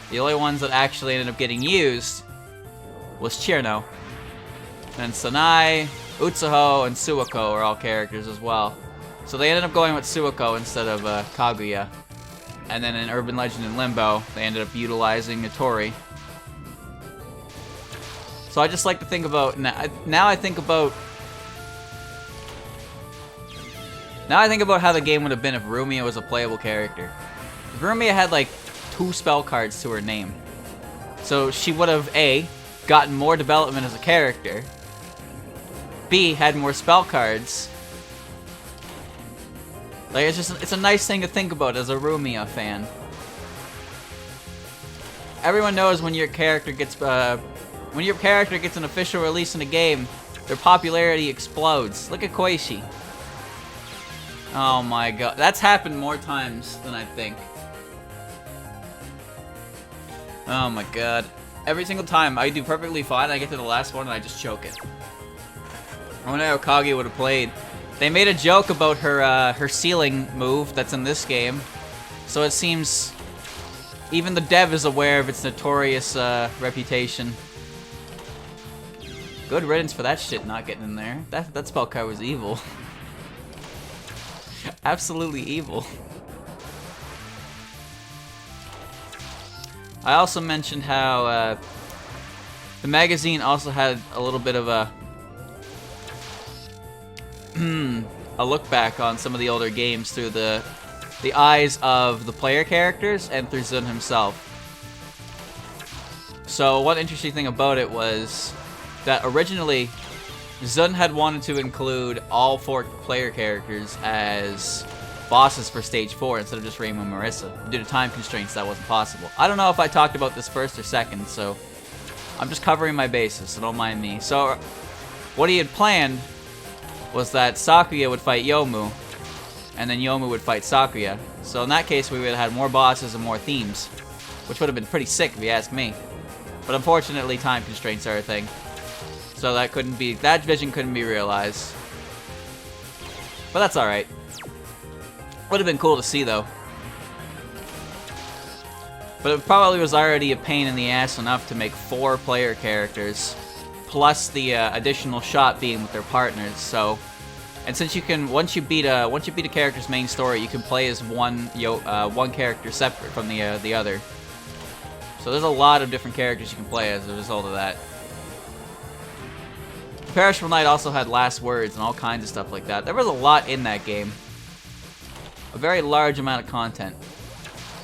the only ones that actually ended up getting used was Chirno. And Sanai, Utsuho, and Suwako are all characters as well. So they ended up going with Suwako instead of Kaguya. And then in Urban Legend and Limbo, they ended up utilizing Notori. So I just like to think about... Now I think about how the game would have been if Rumia was a playable character. If Rumia had like 2 spell cards to her name. So she would have A, gotten more development as a character. B, had more spell cards. Like, it's a nice thing to think about as a Rumia fan. Everyone knows when your character gets an official release in a game, their popularity explodes. Look at Koichi. Oh my god, that's happened more times than I think. Oh my god. Every single time I do perfectly fine, I get to the last one and I just choke it. I wonder how Kage would have played. They made a joke about her ceiling move that's in this game, so it seems even the dev is aware of its notorious reputation. Good riddance for that shit not getting in there. That spell card was evil. Absolutely evil. I also mentioned how the magazine also had a little bit of a look back on some of the older games through the eyes of the player characters and through Zun himself. So one interesting thing about it was that originally Zun had wanted to include all 4 player characters as bosses for stage 4 instead of just Reimu and Marissa. Due to time constraints, that wasn't possible. I don't know if I talked about this first or second, so I'm just covering my bases, so don't mind me. So what he had planned was that Sakuya would fight Yomu, and then Yomu would fight Sakuya. So in that case, we would have had more bosses and more themes, which would have been pretty sick if you ask me. But unfortunately, time constraints are a thing. So that vision couldn't be realized. But that's alright. Would have been cool to see, though. But it probably was already a pain in the ass enough to make 4 player characters, plus the additional shot being with their partners. So, and since you can, once you beat a character's main story, you can play as one character separate from the other. So there's a lot of different characters you can play as a result of that. Perishable Night also had last words and all kinds of stuff like that. There was a lot in that game. A very large amount of content.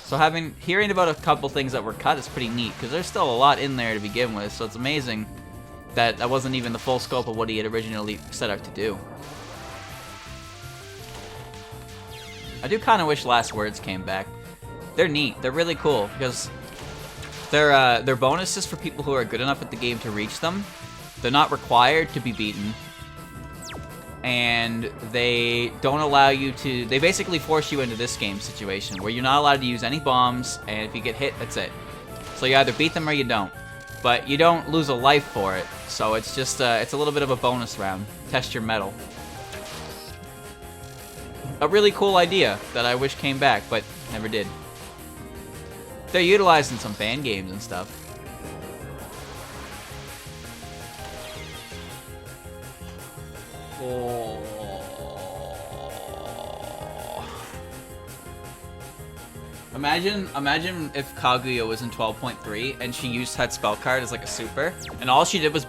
So hearing about a couple things that were cut is pretty neat, because there's still a lot in there to begin with, so it's amazing that wasn't even the full scope of what he had originally set out to do. I do kind of wish Last Words came back. They're neat. They're really cool, because they're bonuses for people who are good enough at the game to reach them. They're not required to be beaten. And they don't allow you to... They basically force you into this game situation, where you're not allowed to use any bombs, and if you get hit, that's it. So you either beat them or you don't. But you don't lose a life for it, so it's just it's a little bit of a bonus round. Test your mettle. A really cool idea that I wish came back, but never did. They're utilized in some fan games and stuff. Oh. Imagine if Kaguya was in 12.3 and she used that spell card as like a super, and all she did was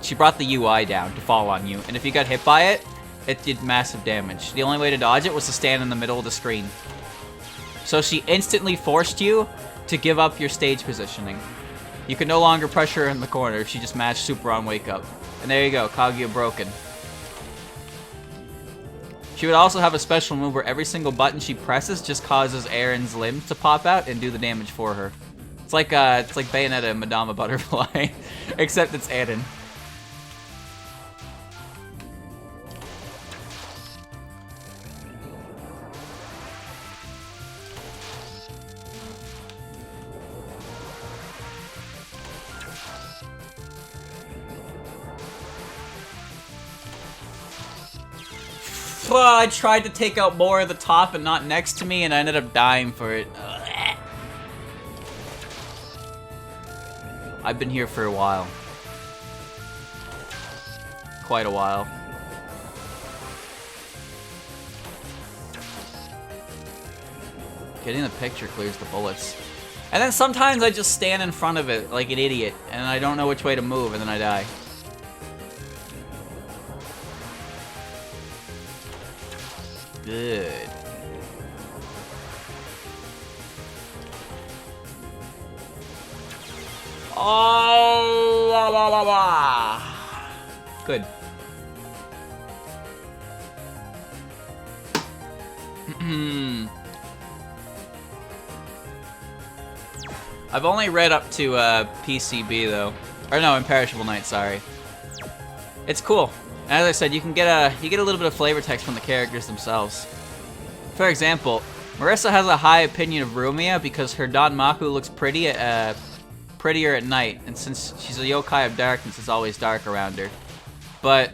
she brought the UI down to fall on you, and if you got hit by it, it did massive damage. The only way to dodge it was to stand in the middle of the screen. So she instantly forced you to give up your stage positioning. You could no longer pressure her in the corner if she just mashed super on wake up. And there you go, Kaguya broken. She would also have a special move where every single button she presses just causes Aaron's limbs to pop out and do the damage for her. It's like Bayonetta and Madama Butterfly, except it's Aaron. I tried to take out more of the top and not next to me, and I ended up dying for it. Ugh. I've been here for a while. Quite a while. Getting the picture clears the bullets. And then sometimes I just stand in front of it like an idiot, and I don't know which way to move, and then I die. Good. Oh, la, la, la, la. Good. I've only read up to PCB though, or no, Imperishable Night. Sorry. It's cool. As I said, you get a little bit of flavor text from the characters themselves. For example, Marissa has a high opinion of Rumia because her Danmaku looks prettier at night, and since she's a yokai of darkness, it's always dark around her. But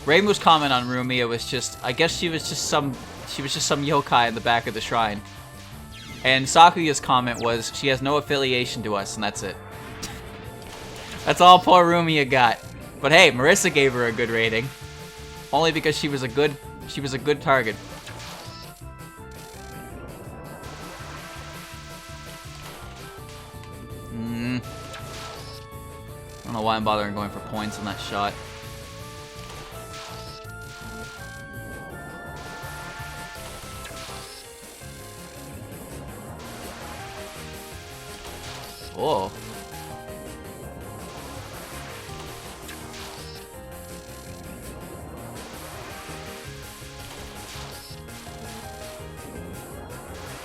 Reimu's comment on Rumia was just, I guess she was just some yokai in the back of the shrine. And Sakuya's comment was, she has no affiliation to us, and that's it. That's all poor Rumia got. But hey, Marissa gave her a good rating, only because she was a good target. I don't know why I'm bothering going for points on that shot. Whoa.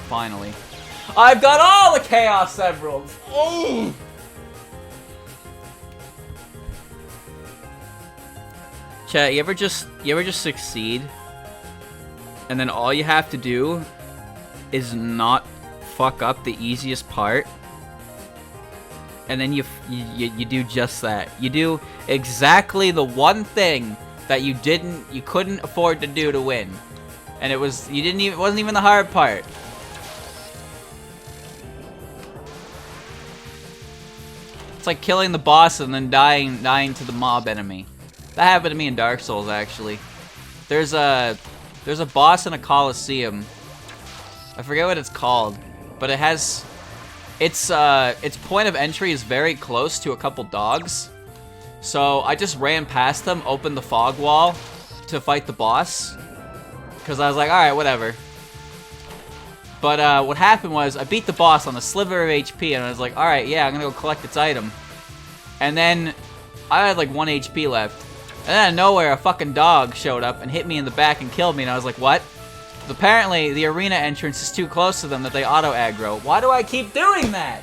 Finally. I've got all the Chaos Emeralds! Oh! Chat, you ever just succeed, and then all you have to do is not fuck up the easiest part, and then you do just that. You do exactly the one thing that you couldn't afford to do to win, and it wasn't even the hard part. It's like killing the boss and then dying to the mob enemy. That happened to me in Dark Souls, actually. There's a boss in a Coliseum. I forget what it's called, but its point of entry is very close to a couple dogs. So I just ran past them, opened the fog wall to fight the boss, because I was like, all right, whatever. But what happened was I beat the boss on a sliver of HP, and I was like, alright, yeah, I'm gonna go collect its item. And then I had like 1 HP left. And then out of nowhere, a fucking dog showed up and hit me in the back and killed me, and I was like, what? Apparently, the arena entrance is too close to them that they auto-aggro. Why do I keep doing that?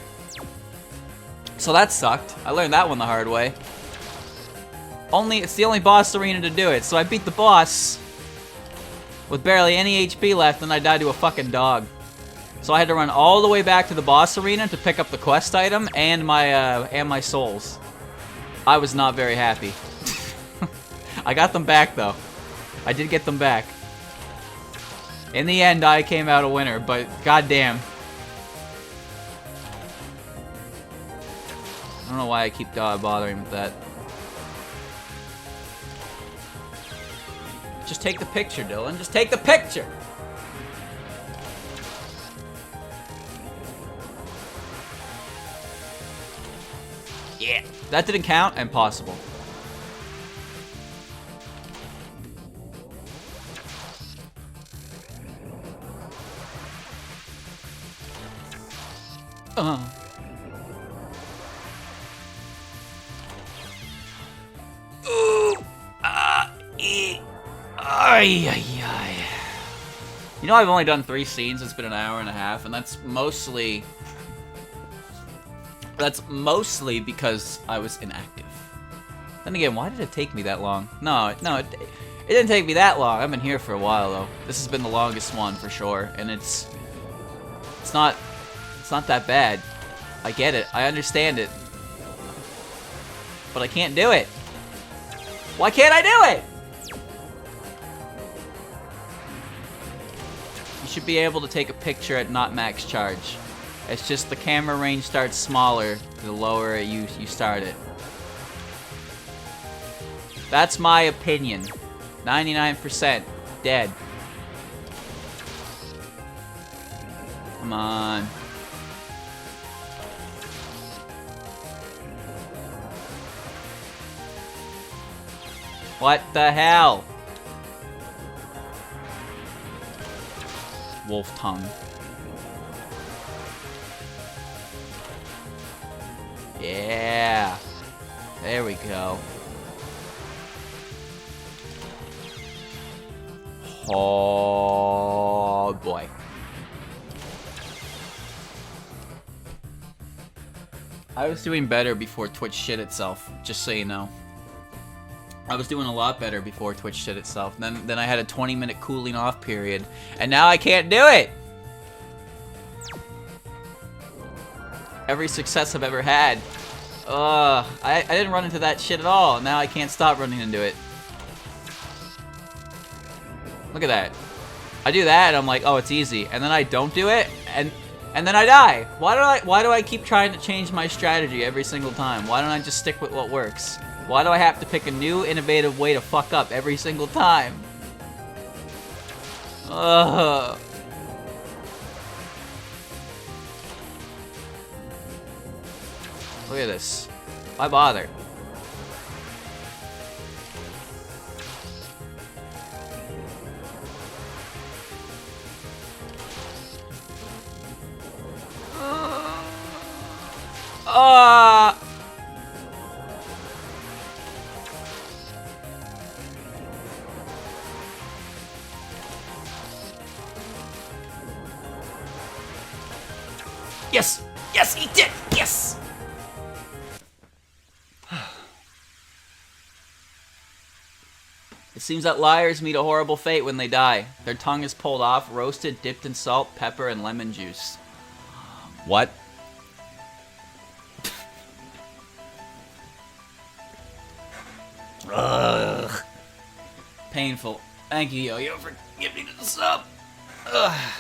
So that sucked. I learned that one the hard way. It's the only boss arena to do it, so I beat the boss with barely any HP left, and I died to a fucking dog. So I had to run all the way back to the boss arena to pick up the quest item and my souls. I was not very happy. I got them back though. I did get them back. In the end, I came out a winner, but goddamn. I don't know why I keep bothering with that. Just take the picture, Dylan. Just take the picture! Yeah. That didn't count? Impossible. You know, I've only done 3 scenes. It's been an hour and a half, and that's mostly because I was inactive. Then again, why did it take me that long? No, it didn't take me that long. I've been here for a while though. This has been the longest one for sure, and it's not that bad. I get it. I understand it. But I can't do it. Why can't I do it? You should be able to take a picture at not max charge. It's just the camera range starts smaller the lower you start it. That's my opinion. 99% dead. Come on. What the hell? Wolf tongue. Yeah. There we go. Oh boy. I was doing better before Twitch shit itself, just so you know. I was doing a lot better before Twitch shit itself. Then I had a 20-minute cooling off period, and now I can't do it! Every success I've ever had. I didn't run into that shit at all. Now I can't stop running into it. Look at that. I do that and I'm like, oh, it's easy. And then I don't do it, and then I die. Why do I keep trying to change my strategy every single time? Why don't I just stick with what works? Why do I have to pick a new, innovative way to fuck up every single time? Ugh. Look at this. Why bother? Yes! Yes, he did! Yes! It seems that liars meet a horrible fate when they die. Their tongue is pulled off, roasted, dipped in salt, pepper, and lemon juice. What? Ugh. Painful. Thank you, Yo-Yo, for giving me the sub. Ugh.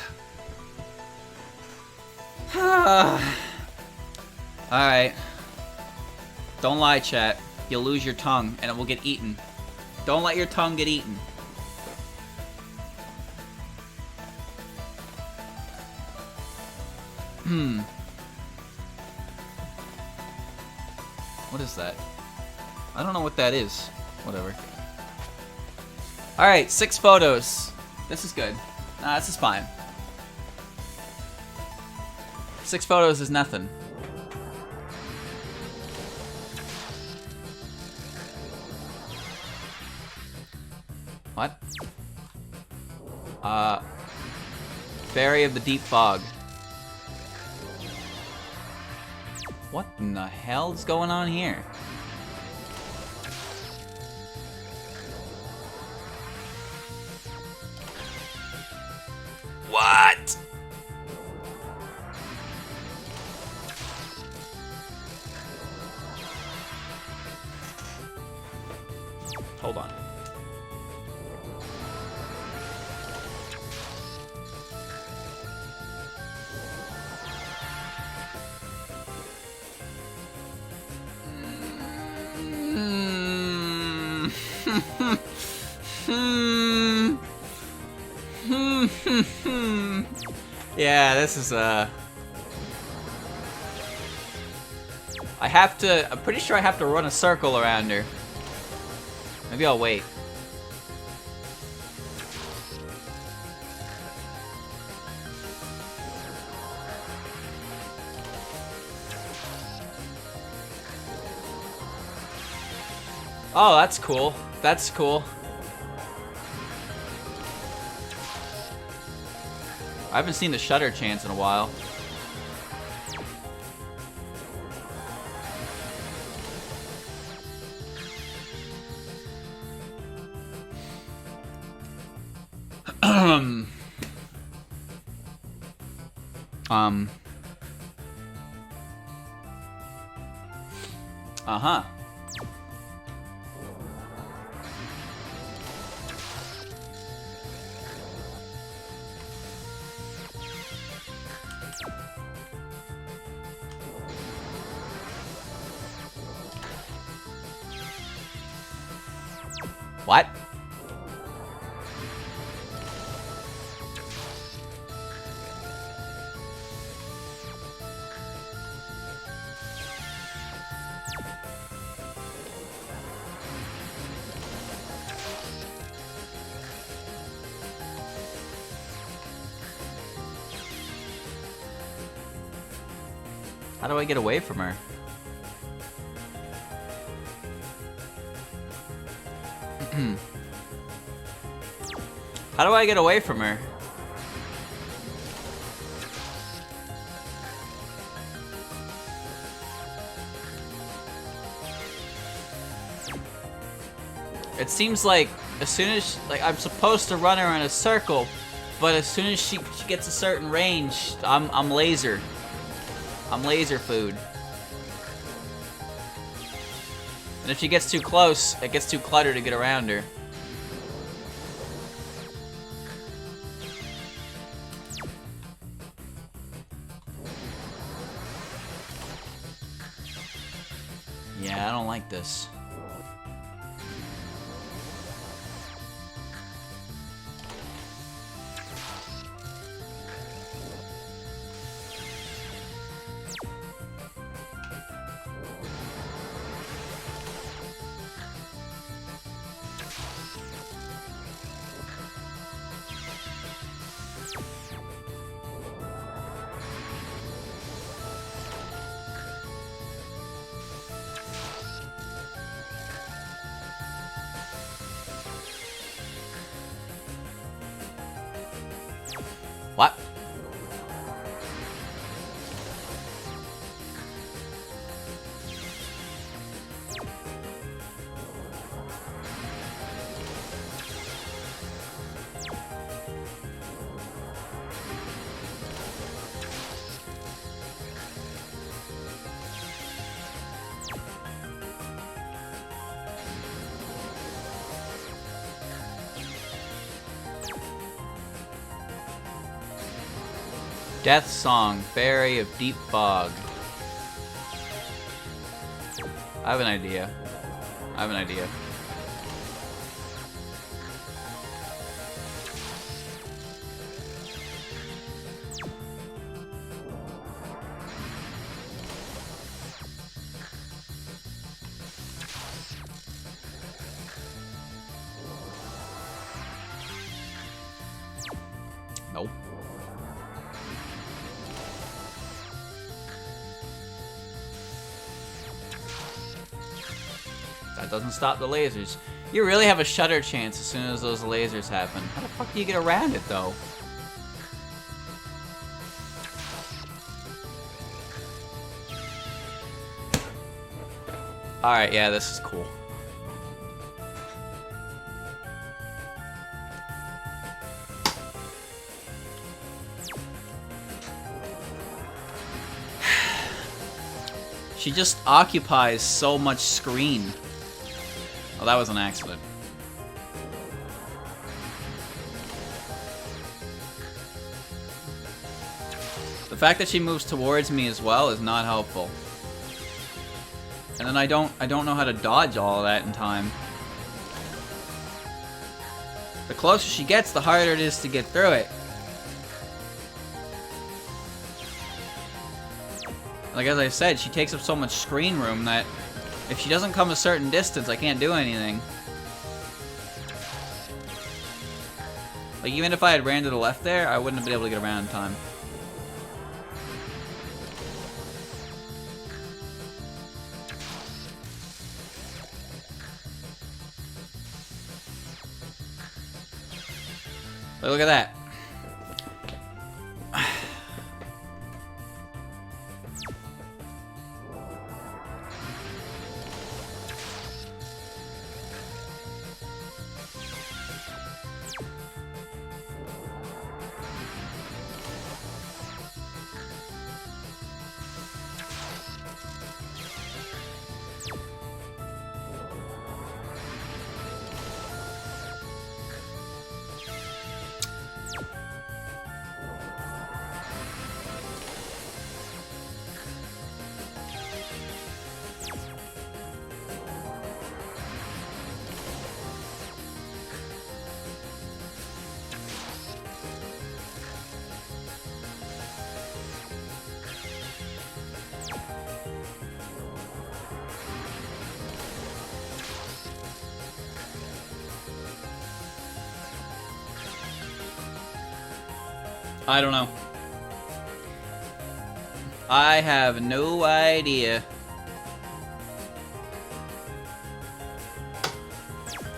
Alright. Don't lie, chat. You'll lose your tongue, and it will get eaten. Don't let your tongue get eaten. What is that? I don't know what that is. Whatever. Alright, 6 photos. This is good. Nah, this is fine. 6 photos is nothing. What? Fairy of the Deep Fog. What in the hell's going on here? What? Hold on. Yeah, this is I'm pretty sure I have to run a circle around her. Maybe I'll wait. Oh, that's cool. That's cool. I haven't seen the shutter chance in a while. Uh-huh. What? How do I get away from her? How do I get away from her? It seems like as soon as I'm supposed to run her in a circle, but as soon as she gets a certain range, I'm laser. I'm laser food. And if she gets too close, it gets too cluttered to get around her. Yeah, I don't like this. What? Death Song, Fairy of Deep Fog. I have an idea. I have an idea. Nope. That doesn't stop the lasers. You really have a shutter chance as soon as those lasers happen. How the fuck do you get around it, though? Alright, yeah, this is cool. She just occupies so much screen. Oh, that was an accident. The fact that she moves towards me as well is not helpful. And then I don't know how to dodge all of that in time. The closer she gets, the harder it is to get through it. Like as I said, she takes up so much screen room that if she doesn't come a certain distance, I can't do anything. Like even if I had ran to the left there, I wouldn't have been able to get around in time. But look at that. I don't know. I have no idea.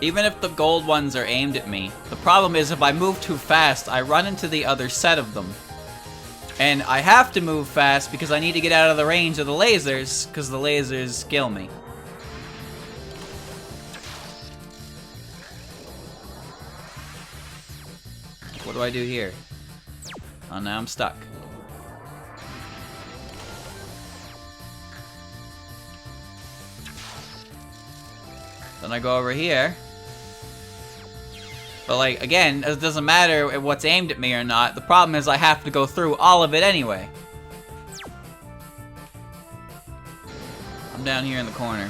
Even if the gold ones are aimed at me, the problem is if I move too fast, I run into the other set of them. And I have to move fast because I need to get out of the range of the lasers, because the lasers kill me. What do I do here? Oh, now I'm stuck. Then I go over here. But like, again, it doesn't matter what's aimed at me or not. The problem is I have to go through all of it anyway. I'm down here in the corner.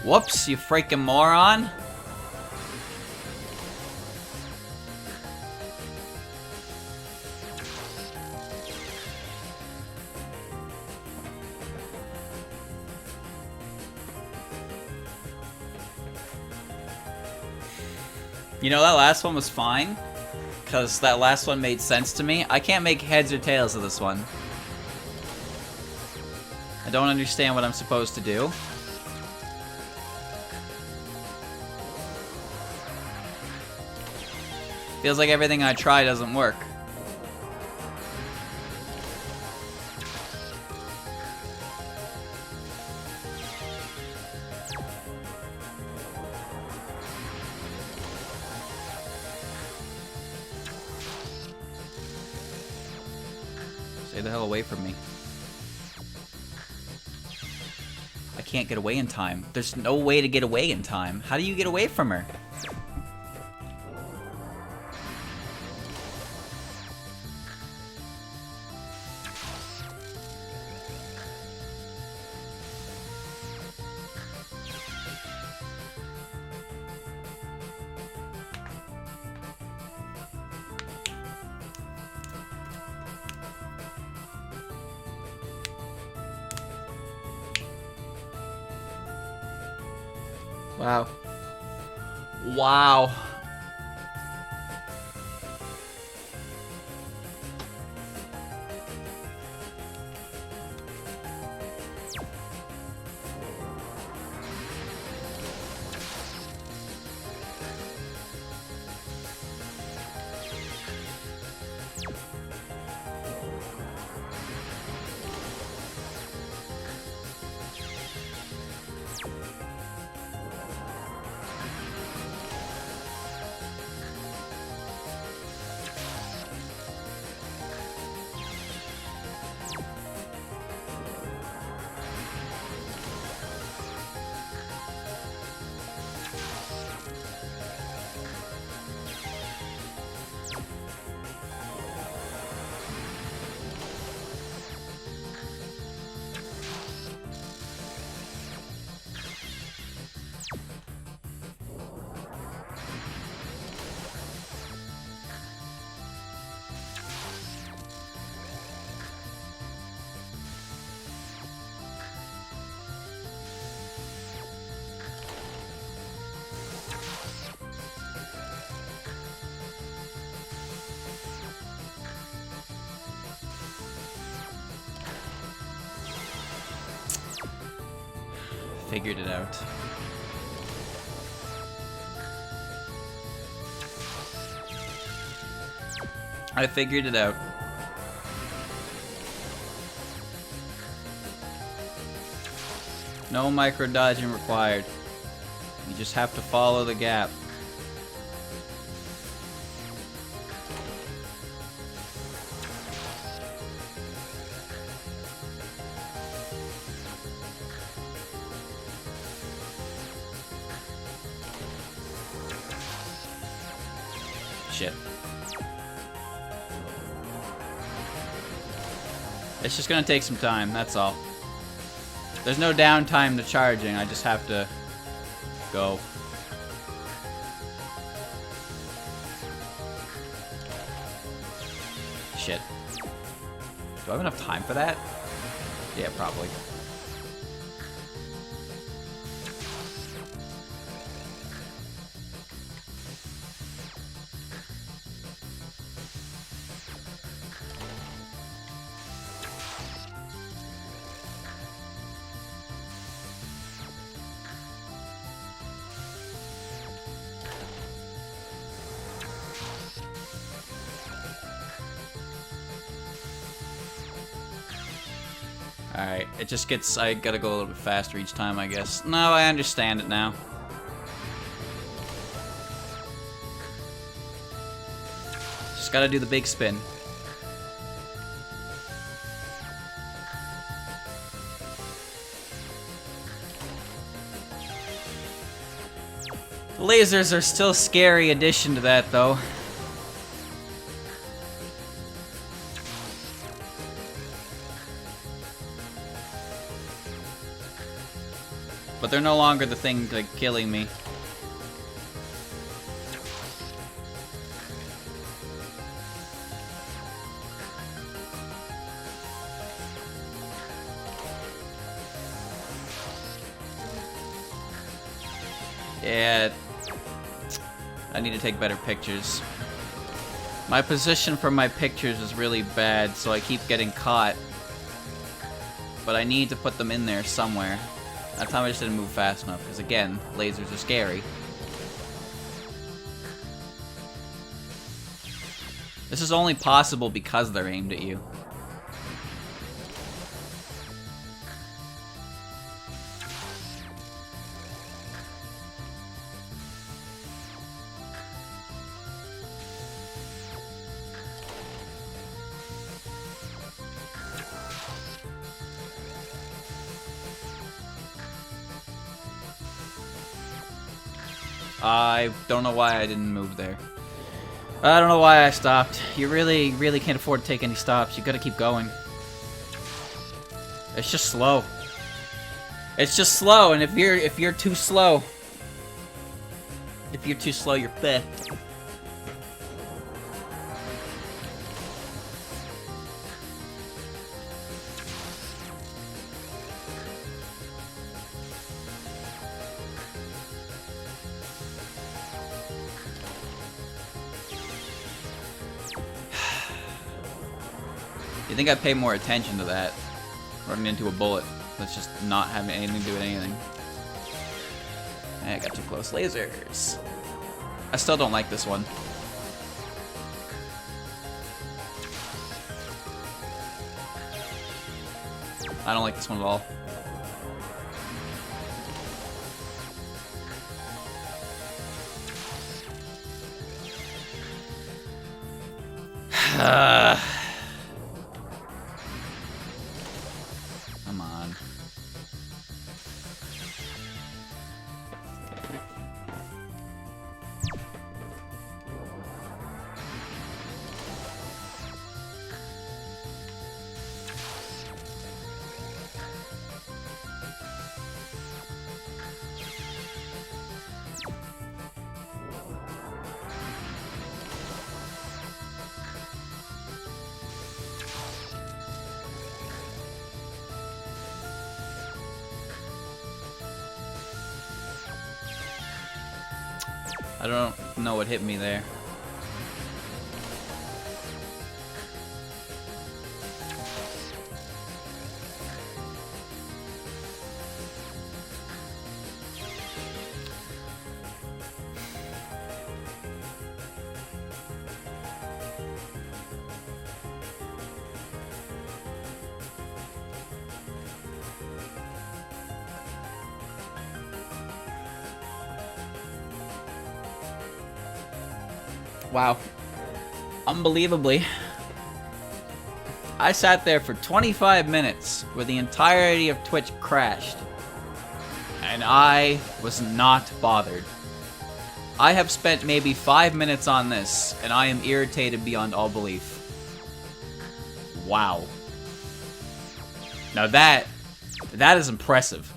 Whoops, you freaking moron. You know, that last one was fine, because that last one made sense to me. I can't make heads or tails of this one. I don't understand what I'm supposed to do. Feels like everything I try doesn't work. Stay the hell away from me. I can't get away in time. There's no way to get away in time. How do you get away from her? Wow. Wow. figured it out. I figured it out. No micro dodging required. You just have to follow the gap. Shit. It's just gonna take some time, that's all. There's no downtime to charging, I just have to go. Shit. Do I have enough time for that? Yeah, probably. Alright, it just gets... I gotta go a little bit faster each time, I guess. No, I understand it now. Just gotta do the big spin. Lasers are still a scary addition to that, though. But they're no longer the thing, like, killing me. Yeah. I need to take better pictures. My position for my pictures is really bad, so I keep getting caught. But I need to put them in there somewhere. That time I just didn't move fast enough, because again, lasers are scary. This is only possible because they're aimed at you. I don't know why I didn't move there. I don't know why I stopped. You really can't afford to take any stops. You gotta keep going. It's just slow. It's just slow, and if you're too slow, you're fucked. You think I'd pay more attention to that? Running into a bullet that's just not having anything to do with anything. I got too close. Lasers. I still don't like this one. I don't like this one at all. Come on. I don't know what hit me there. Wow. Unbelievably, I sat there for 25 minutes where the entirety of Twitch crashed. And I was not bothered. I have spent maybe 5 minutes on this, and I am irritated beyond all belief. Wow. Now that is impressive.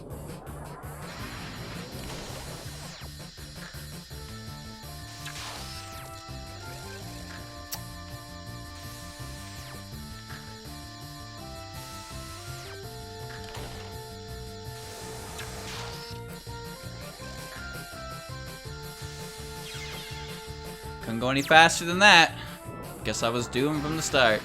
Couldn't go any faster than that. Guess I was doomed from the start.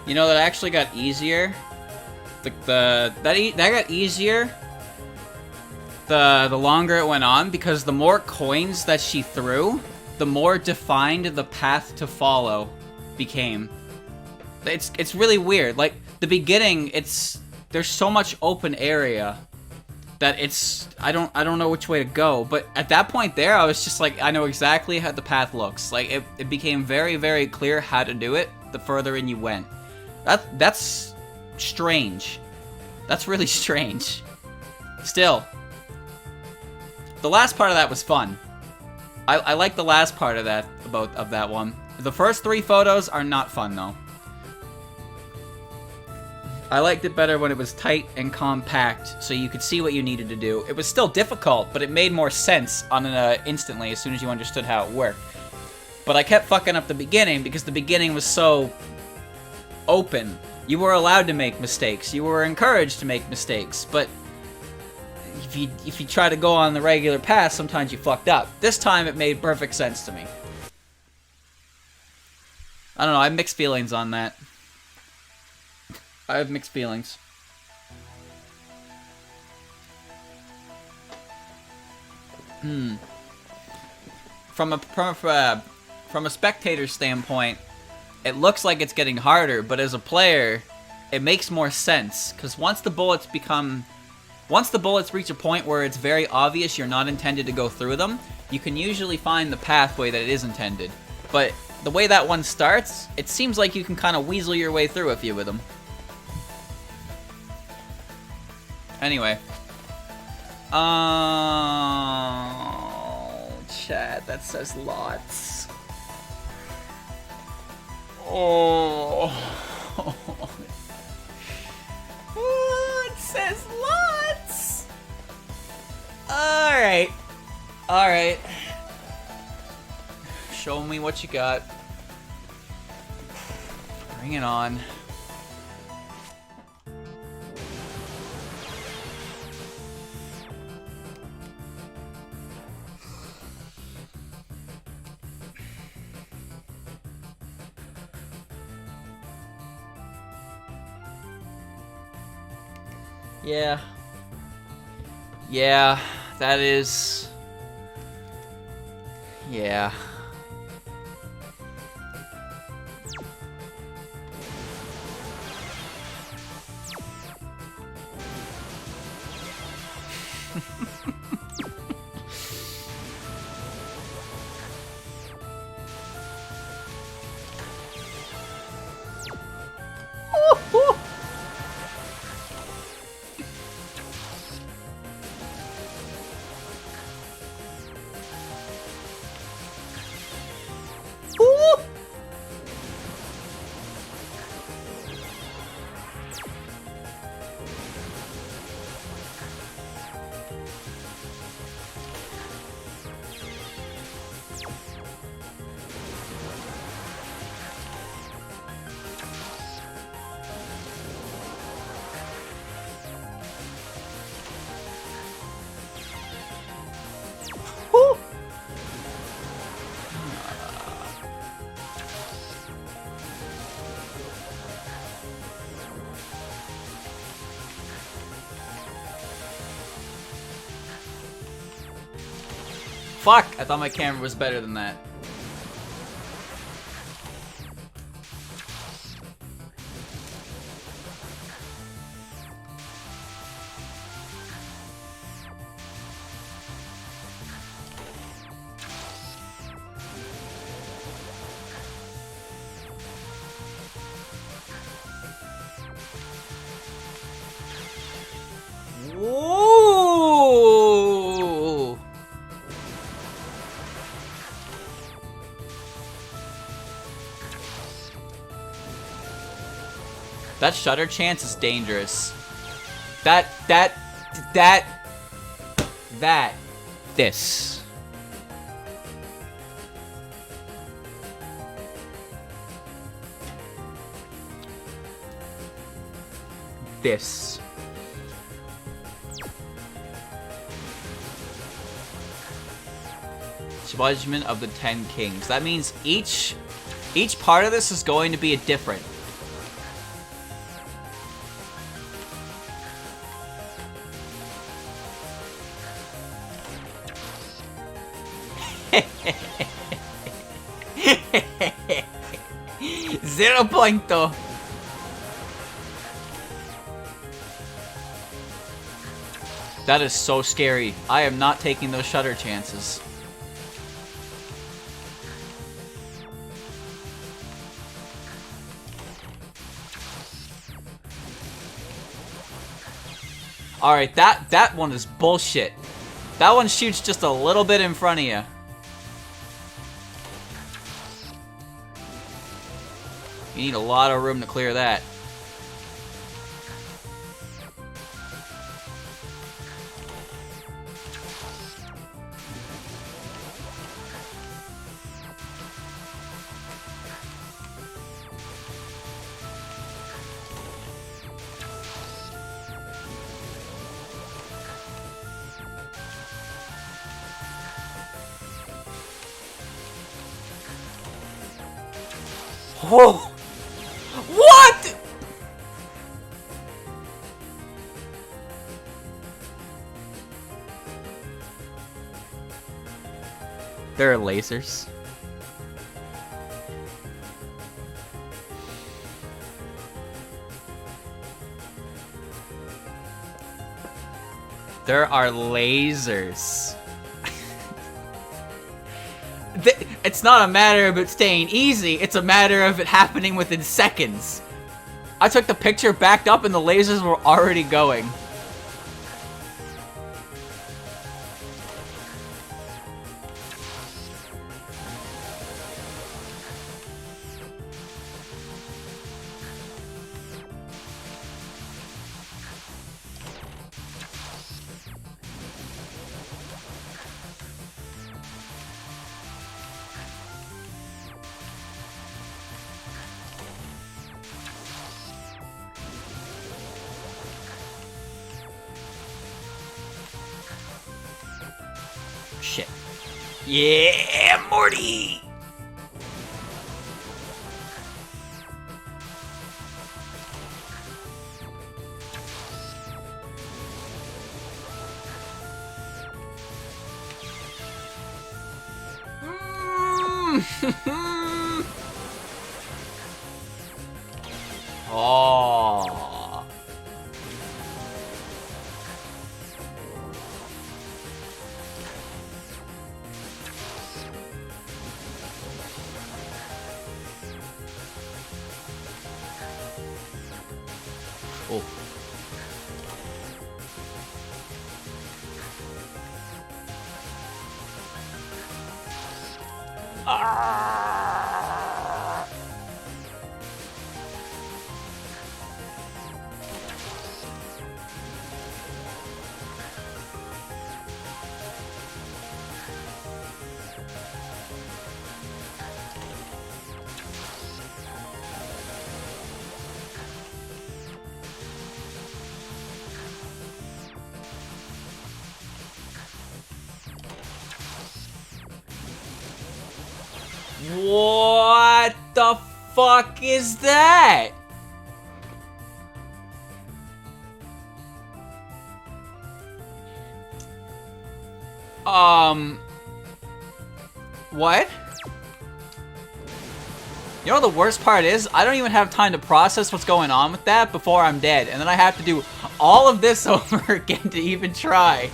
You know, that actually got easier. That got easier the longer it went on, because the more coins that she threw, the more defined the path to follow became. It's really weird. Like, the beginning, there's so much open area that I don't know which way to go. But at that point there, I was just like, I know exactly how the path looks. Like, it became very, very clear how to do it the further in you went. That's strange. That's really strange. Still, the last part of that was fun. I like the last part of that of that one. The first 3 photos are not fun though. I liked it better when it was tight and compact, so you could see what you needed to do. It was still difficult, but it made more sense on instantly as soon as you understood how it worked. But I kept fucking up the beginning because the beginning was so open. You were allowed to make mistakes. You were encouraged to make mistakes, but if you try to go on the regular path, sometimes you fucked up. This time it made perfect sense to me. I don't know, I have mixed feelings on that. I have mixed feelings. From a spectator standpoint, it looks like it's getting harder, but as a player, it makes more sense. Because once the bullets reach a point where it's very obvious you're not intended to go through them, you can usually find the pathway that it is intended. But the way that one starts, it seems like you can kind of weasel your way through a few of them. Anyway. Chat, that says lots. Oh. It says lots. Alright. Alright. Show me what you got. Bring it on. Yeah. Yeah, that is... Yeah. Fuck! I thought my camera was better than that. Whoa! That shutter chance is dangerous. This. This. Judgment of the 10 Kings. That means each part of this is going to be a different. Zero pointo. That is so scary. I am not taking those shutter chances. Alright, that one is bullshit. That one shoots just a little bit in front of you. You need a lot of room to clear that. Whoa! What?! There are lasers. There are lasers. It's not a matter of it staying easy, it's a matter of it happening within seconds. I took the picture, backed up, and the lasers were already going. Shit. Yeah, Morty! Oh. Oh. Ah. What the fuck is that? What? You know what the worst part is? I don't even have time to process what's going on with that before I'm dead. And then I have to do all of this over again to even try.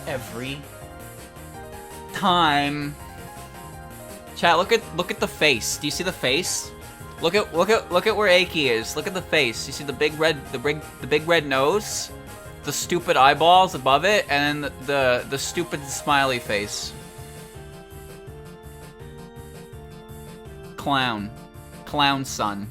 Every time. Chat, look at the face. Do you see the face? Look at where Aki is. Look at the face. You see the big red nose, the stupid eyeballs above it, and then the stupid smiley face. Clown son.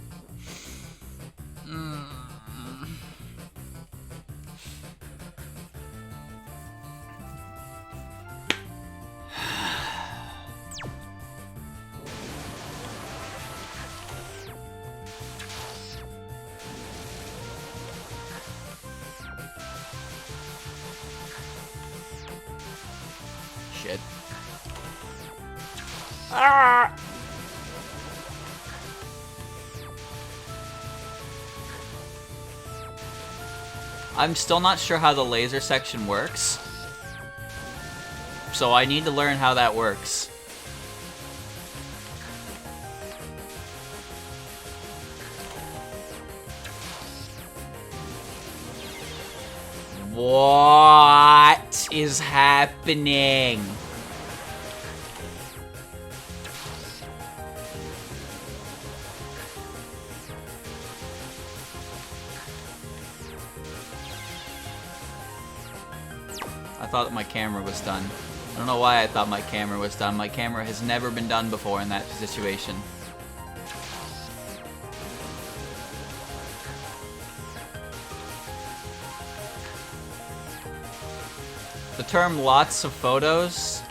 Shit. Ah! I'm still not sure how the laser section works. So I need to learn how that works. What is happening? I thought my camera was done. I don't know why I thought my camera was done. My camera has never been done before in that situation. The term lots of photos.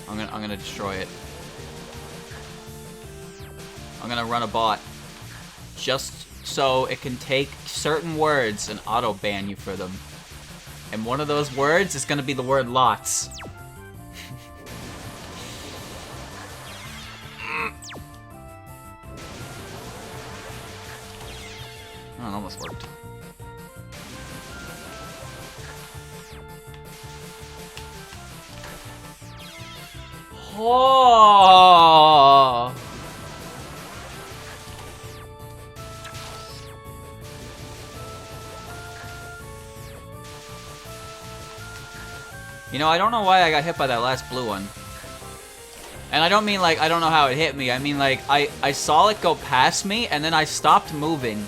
I'm gonna destroy it. I'm gonna run a bot. Just so it can take certain words and auto-ban you for them. And one of those words is gonna be the word lots. Oh, it almost worked. Oh! You know, I don't know why I got hit by that last blue one. And I don't mean like I don't know how it hit me. I mean like I saw it go past me and then I stopped moving.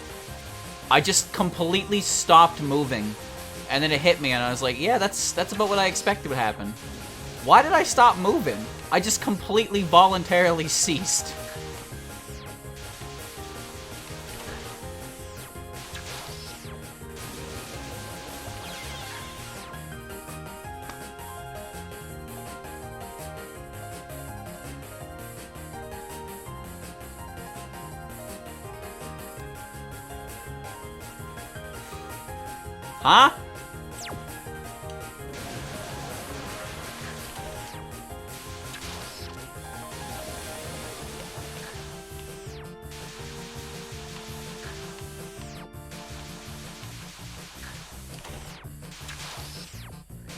I just completely stopped moving. And then it hit me and I was like, yeah, that's about what I expected would happen. Why did I stop moving? I just completely voluntarily ceased. Huh?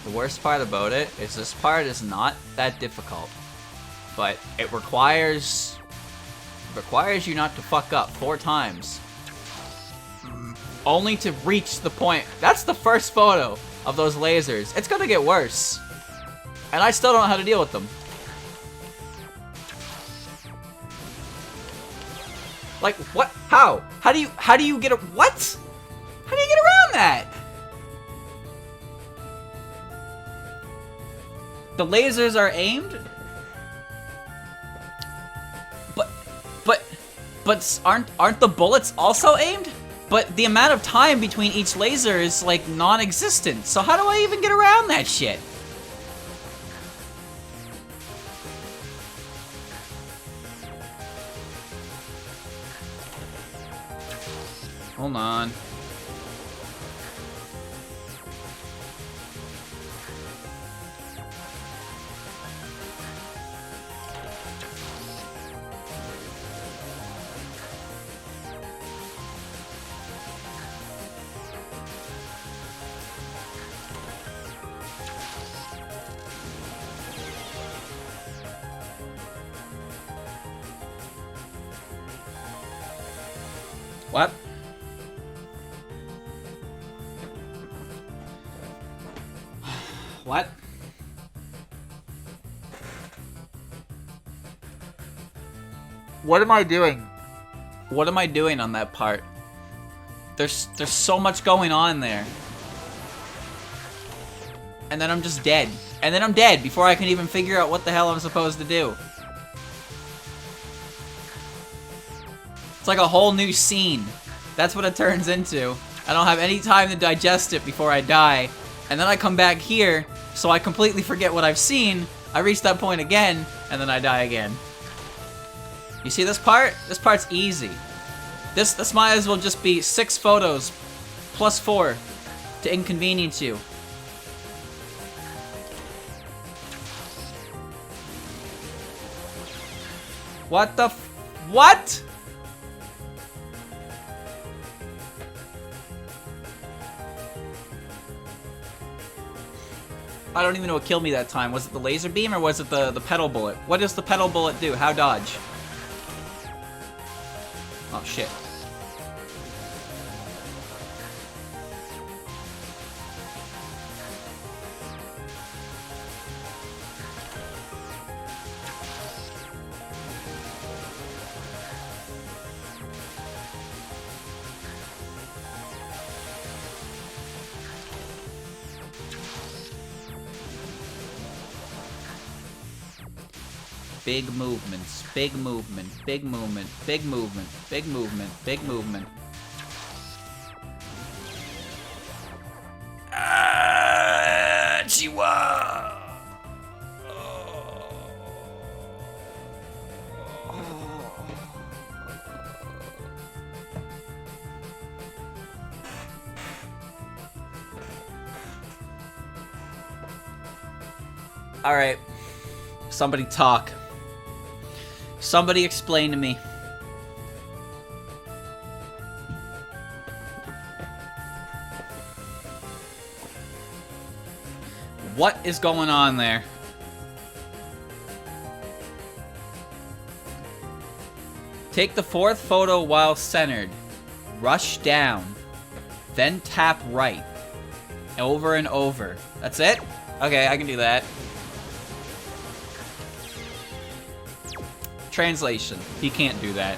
The worst part about it is this part is not that difficult, but it requires you not to fuck up 4 times. Only to reach the point. That's the first photo of those lasers. It's gonna get worse. And I still don't know how to deal with them. Like, what? How? How do you get a, what? How do you get around that? The lasers are aimed? But But aren't the bullets also aimed? But the amount of time between each laser is, like, non-existent. So how do I even get around that shit? Hold on. What? What? What am I doing? What am I doing on that part? There's so much going on there. And then I'm just dead. And then I'm dead before I can even figure out what the hell I'm supposed to do. It's like a whole new scene. That's what it turns into. I don't have any time to digest it before I die. And then I come back here, so I completely forget what I've seen. I reach that point again, and then I die again. You see this part? This part's easy. This might as well just be 6 photos plus 4 to inconvenience you. What the what? I don't even know what killed me that time. Was it the laser beam or was it the pedal bullet? What does the pedal bullet do? How dodge? Oh shit. Big movements, big movement, big movement, big movement, big movement, big movement. Chihuahua! Alright. Somebody talk. Somebody explain to me. What is going on there? Take the 4th photo while centered. Rush down. Then tap right. Over and over. That's it? Okay, I can do that. Translation. He can't do that.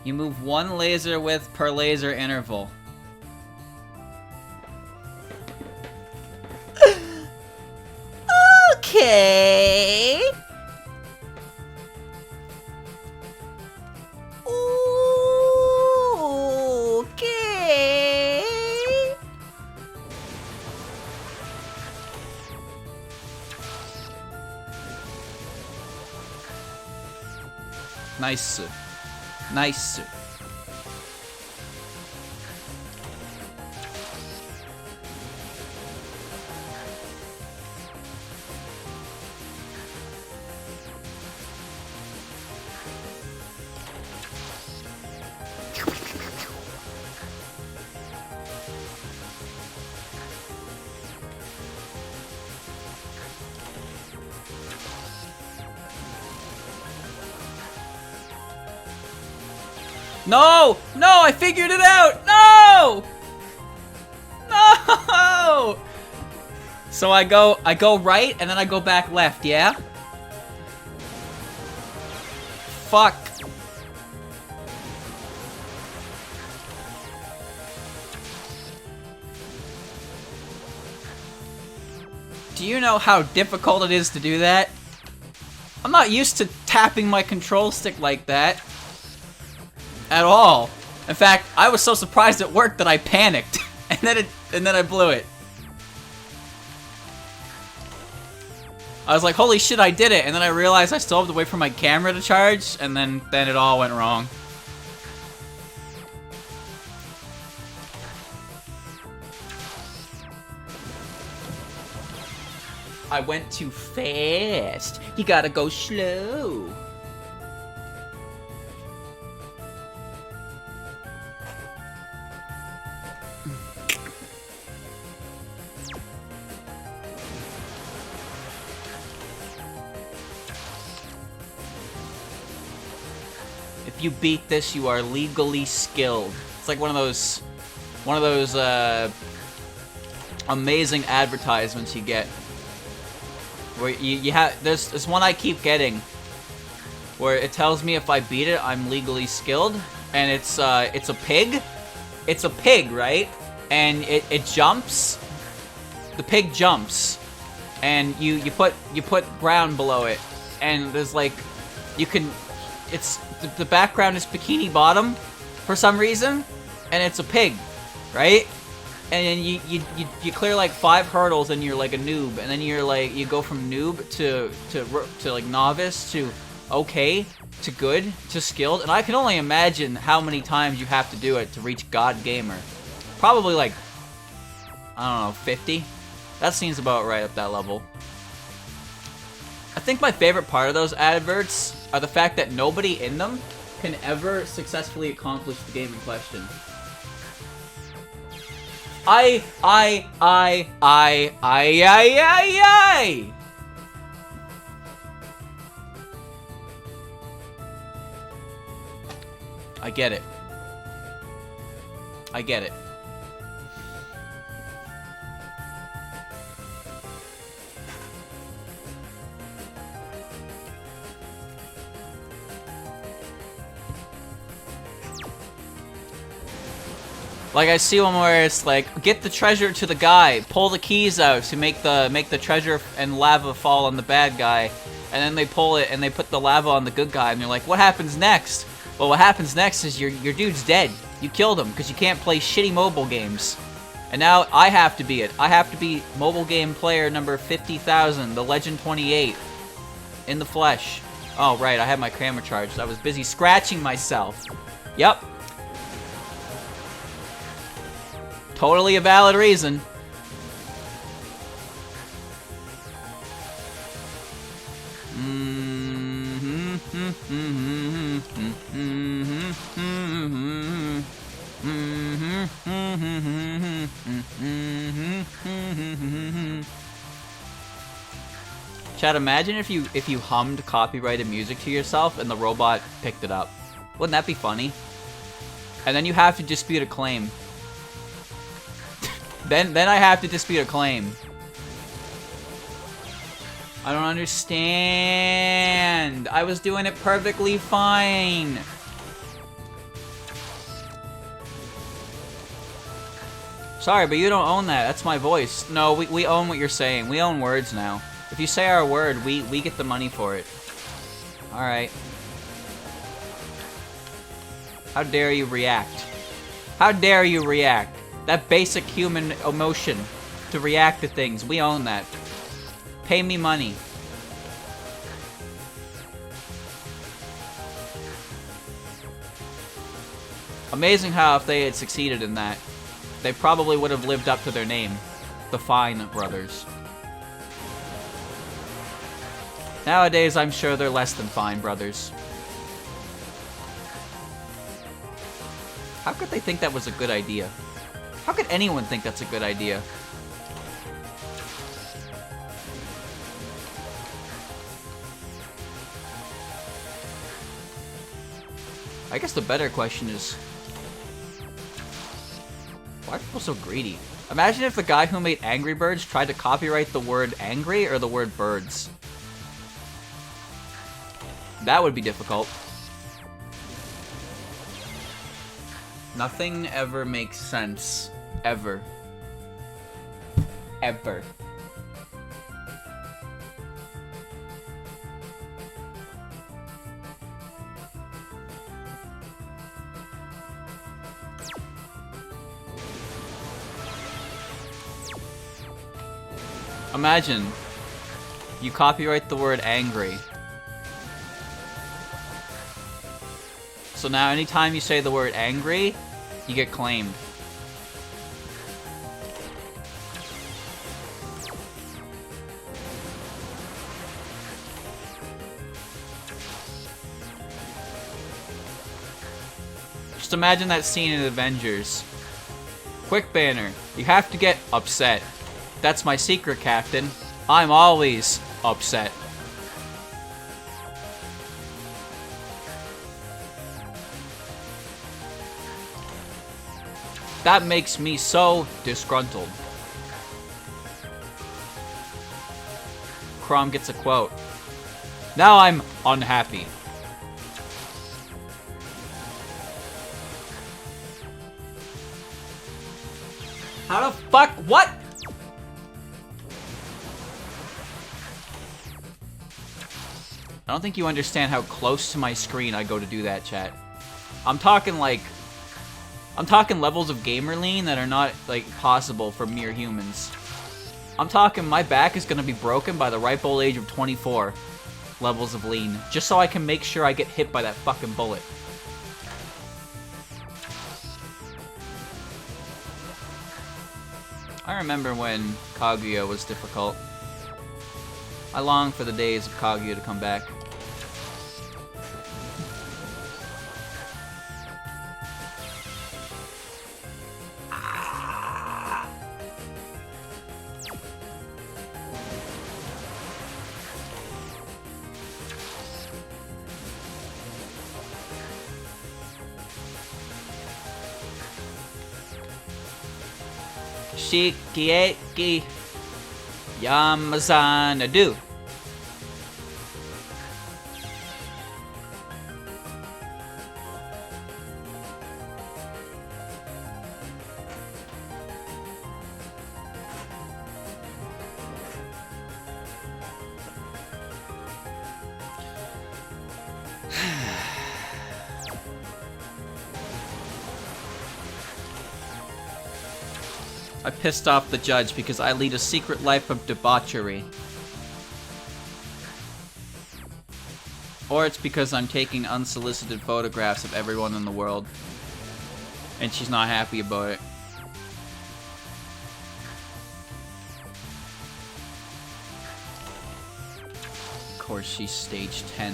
You move 1 laser width per laser interval. Okay. Okay. Nice. Nice. No! No! I figured it out! No! No! So I go right, and then I go back left, yeah? Fuck. Do you know how difficult it is to do that? I'm not used to tapping my control stick like that. At all. In fact, I was so surprised it worked that I panicked. and then I blew it. I was like, holy shit, I did it. And then I realized I still have to wait for my camera to charge, and then it all went wrong. I went too fast. You gotta go slow. If you beat this, you are legally skilled. It's like one of those amazing advertisements you get. Where you have, there's one I keep getting where it tells me if I beat it, I'm legally skilled, and it's a pig. It's a pig, right? And it jumps. The pig jumps, and you put ground below it, and there's like, you can, it's the background is bikini bottom for some reason, and it's a pig, right? And then you clear like 5 hurdles and you're like a noob, and then you're like, you go from noob to like novice to okay to good to skilled, and I can only imagine how many times you have to do it to reach God Gamer. Probably like, I don't know, 50? That seems about right at that level. I think my favorite part of those adverts are the fact that nobody in them can ever successfully accomplish the game in question. I get it. I get it. Like, I see one where it's like, get the treasure to the guy, pull the keys out to make the treasure and lava fall on the bad guy, and then they pull it and they put the lava on the good guy, and they're like, what happens next? Well, what happens next is your dude's dead. You killed him because you can't play shitty mobile games. And now I have to be it. I have to be mobile game player number 50,000, the Legend 28, in the flesh. Oh, right, I had my camera charged. I was busy scratching myself. Yep. Totally a valid reason. Chad, imagine if you hummed copyrighted music to yourself and the robot picked it up. Wouldn't that be funny? And then you have to dispute a claim. Then I have to dispute a claim. I don't understand. I was doing it perfectly fine. Sorry, but you don't own that. That's my voice. No, we own what you're saying. We own words now. If you say our word, we get the money for it. Alright. How dare you react? How dare you react? That basic human emotion to react to things. We own that. Pay me money. Amazing how if they had succeeded in that, they probably would have lived up to their name. The Fine Brothers. Nowadays, I'm sure they're less than Fine Brothers. How could they think that was a good idea? How could anyone think that's a good idea? I guess the better question is, why are people so greedy? Imagine if the guy who made Angry Birds tried to copyright the word angry or the word birds. That would be difficult. Nothing ever makes sense. Ever. Ever. Imagine you copyright the word angry. So now anytime you say the word angry, you get claimed. Just imagine that scene in Avengers. Quick banner, you have to get upset. That's my secret, Captain. I'm always upset. That makes me so disgruntled. Crom gets a quote. Now I'm unhappy. How the fuck? What? I don't think you understand how close to my screen I go to do that, chat. I'm talking levels of gamer lean that are not, like, possible for mere humans. I'm talking my back is gonna be broken by the ripe old age of 24 levels of lean, just so I can make sure I get hit by that fucking bullet. I remember when Kaguya was difficult. I long for the days of Kaguya to come back. Shikieki Yamazana do. I pissed off the judge because I lead a secret life of debauchery. Or it's because I'm taking unsolicited photographs of everyone in the world. And she's not happy about it. Of course, she's stage 10.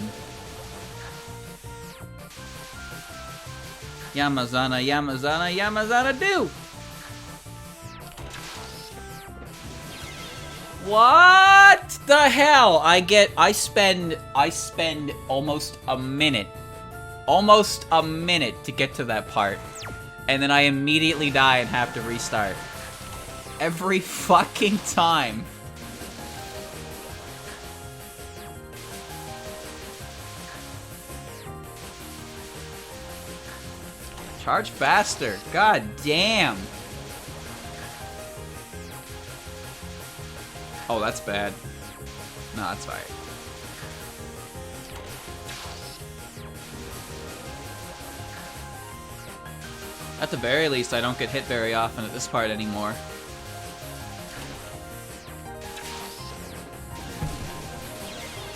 Yamazana, Yamazana, Yamazana do! What the hell? I spend almost a minute to get to that part. And then I immediately die and have to restart. Every fucking time. Charge faster. God damn. Oh, that's bad. No, that's fine. At the very least, I don't get hit very often at this part anymore.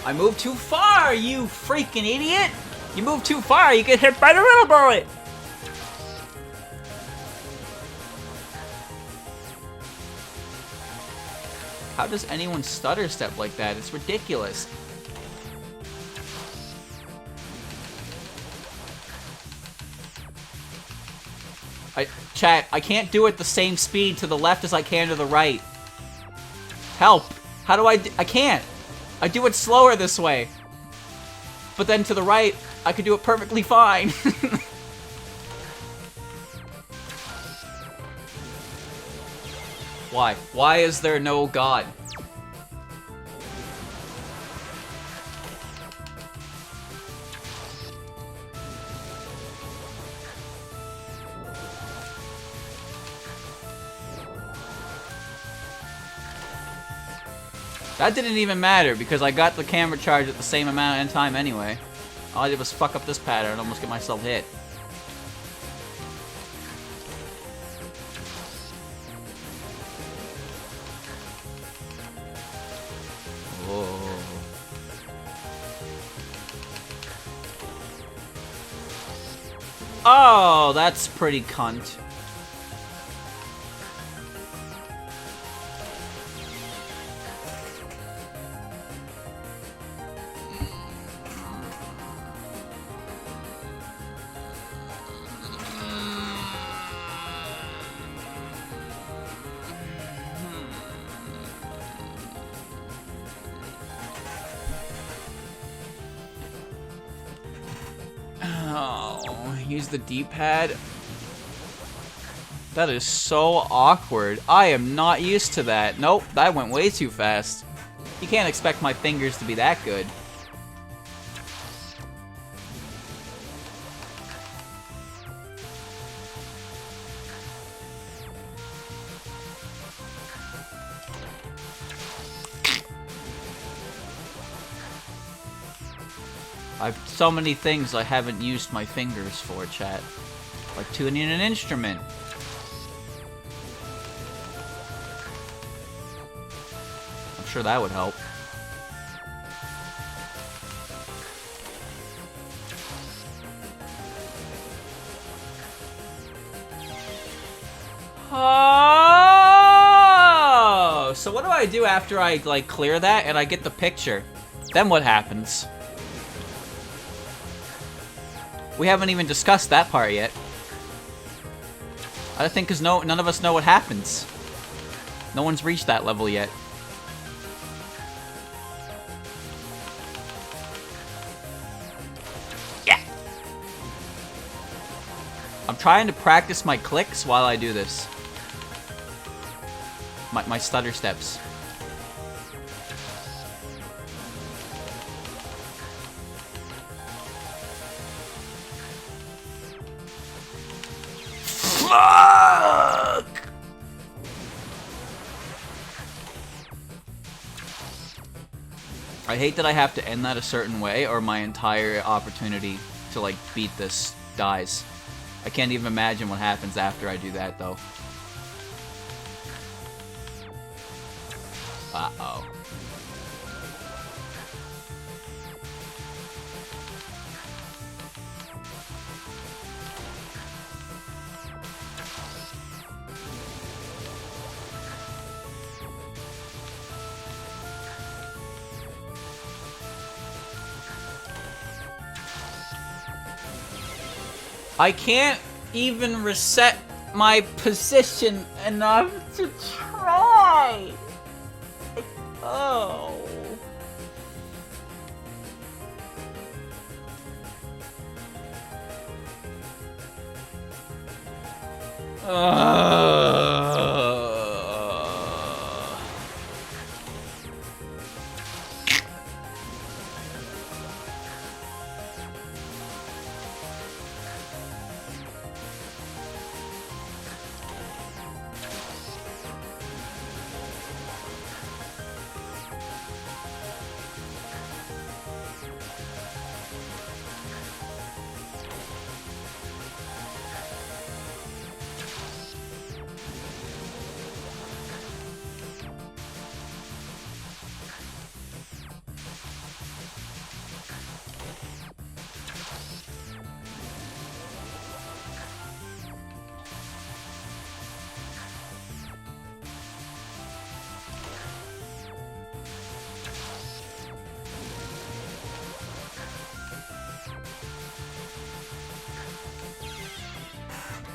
I moved too far, you freaking idiot! You move too far, you get hit by the little bullet! How does anyone stutter step like that? It's ridiculous. Chat, I can't do it the same speed to the left as I can to the right. Help! How do I can't! I do it slower this way. But then to the right, I could do it perfectly fine. Why? Why is there no God? That didn't even matter because I got the camera charge at the same amount of time anyway. All I did was fuck up this pattern and almost get myself hit. Whoa. Oh, that's pretty cunt. Oh, use the D-pad. That is so awkward. I am not used to that. Nope, that went way too fast. You can't expect my fingers to be that good. I've so many things I haven't used my fingers for, chat. Like tuning an instrument. I'm sure that would help. Oh! So what do I do after I, like, clear that and I get the picture? Then what happens? We haven't even discussed that part yet. I think because none of us know what happens. No one's reached that level yet. Yeah! I'm trying to practice my clicks while I do this. My stutter steps. Fuck! I hate that I have to end that a certain way or my entire opportunity to, like, beat this dies. I can't even imagine what happens after I do that, though. Uh-oh. I can't even reset my position enough to try. Oh.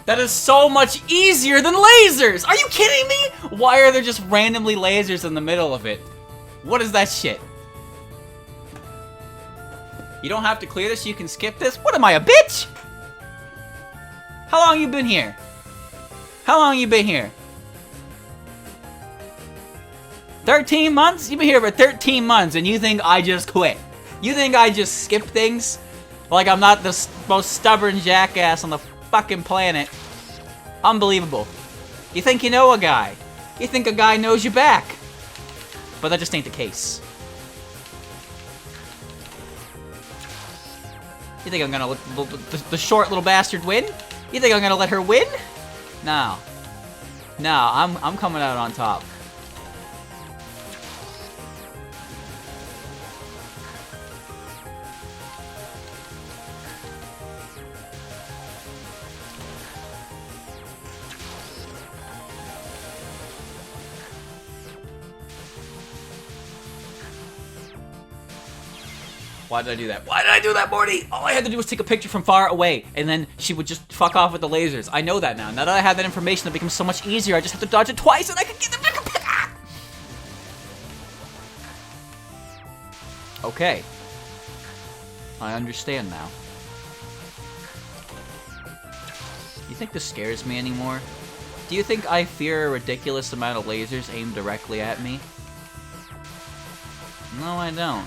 That is so much easier than lasers! Are you kidding me? Why are there just randomly lasers in the middle of it? What is that shit? You don't have to clear this, you can skip this? What am I, a bitch? How long you been here? How long you been here? 13 months? You've been here for 13 months and you think I just quit. You think I just skip things? Like I'm not the most stubborn jackass on the fucking planet. Unbelievable. You think you know a guy. You think a guy knows you back. But that just ain't the case. You think I'm gonna let the short little bastard win? You think I'm gonna let her win? No. No, I'm coming out on top. Why did I do that? Why did I do that, Morty? All I had to do was take a picture from far away, and then she would just fuck off with the lasers. I know that now. Now that I have that information, it becomes so much easier. I just have to dodge it twice, and I can get them back. Okay. I understand now. You think this scares me anymore? Do you think I fear a ridiculous amount of lasers aimed directly at me? No, I don't.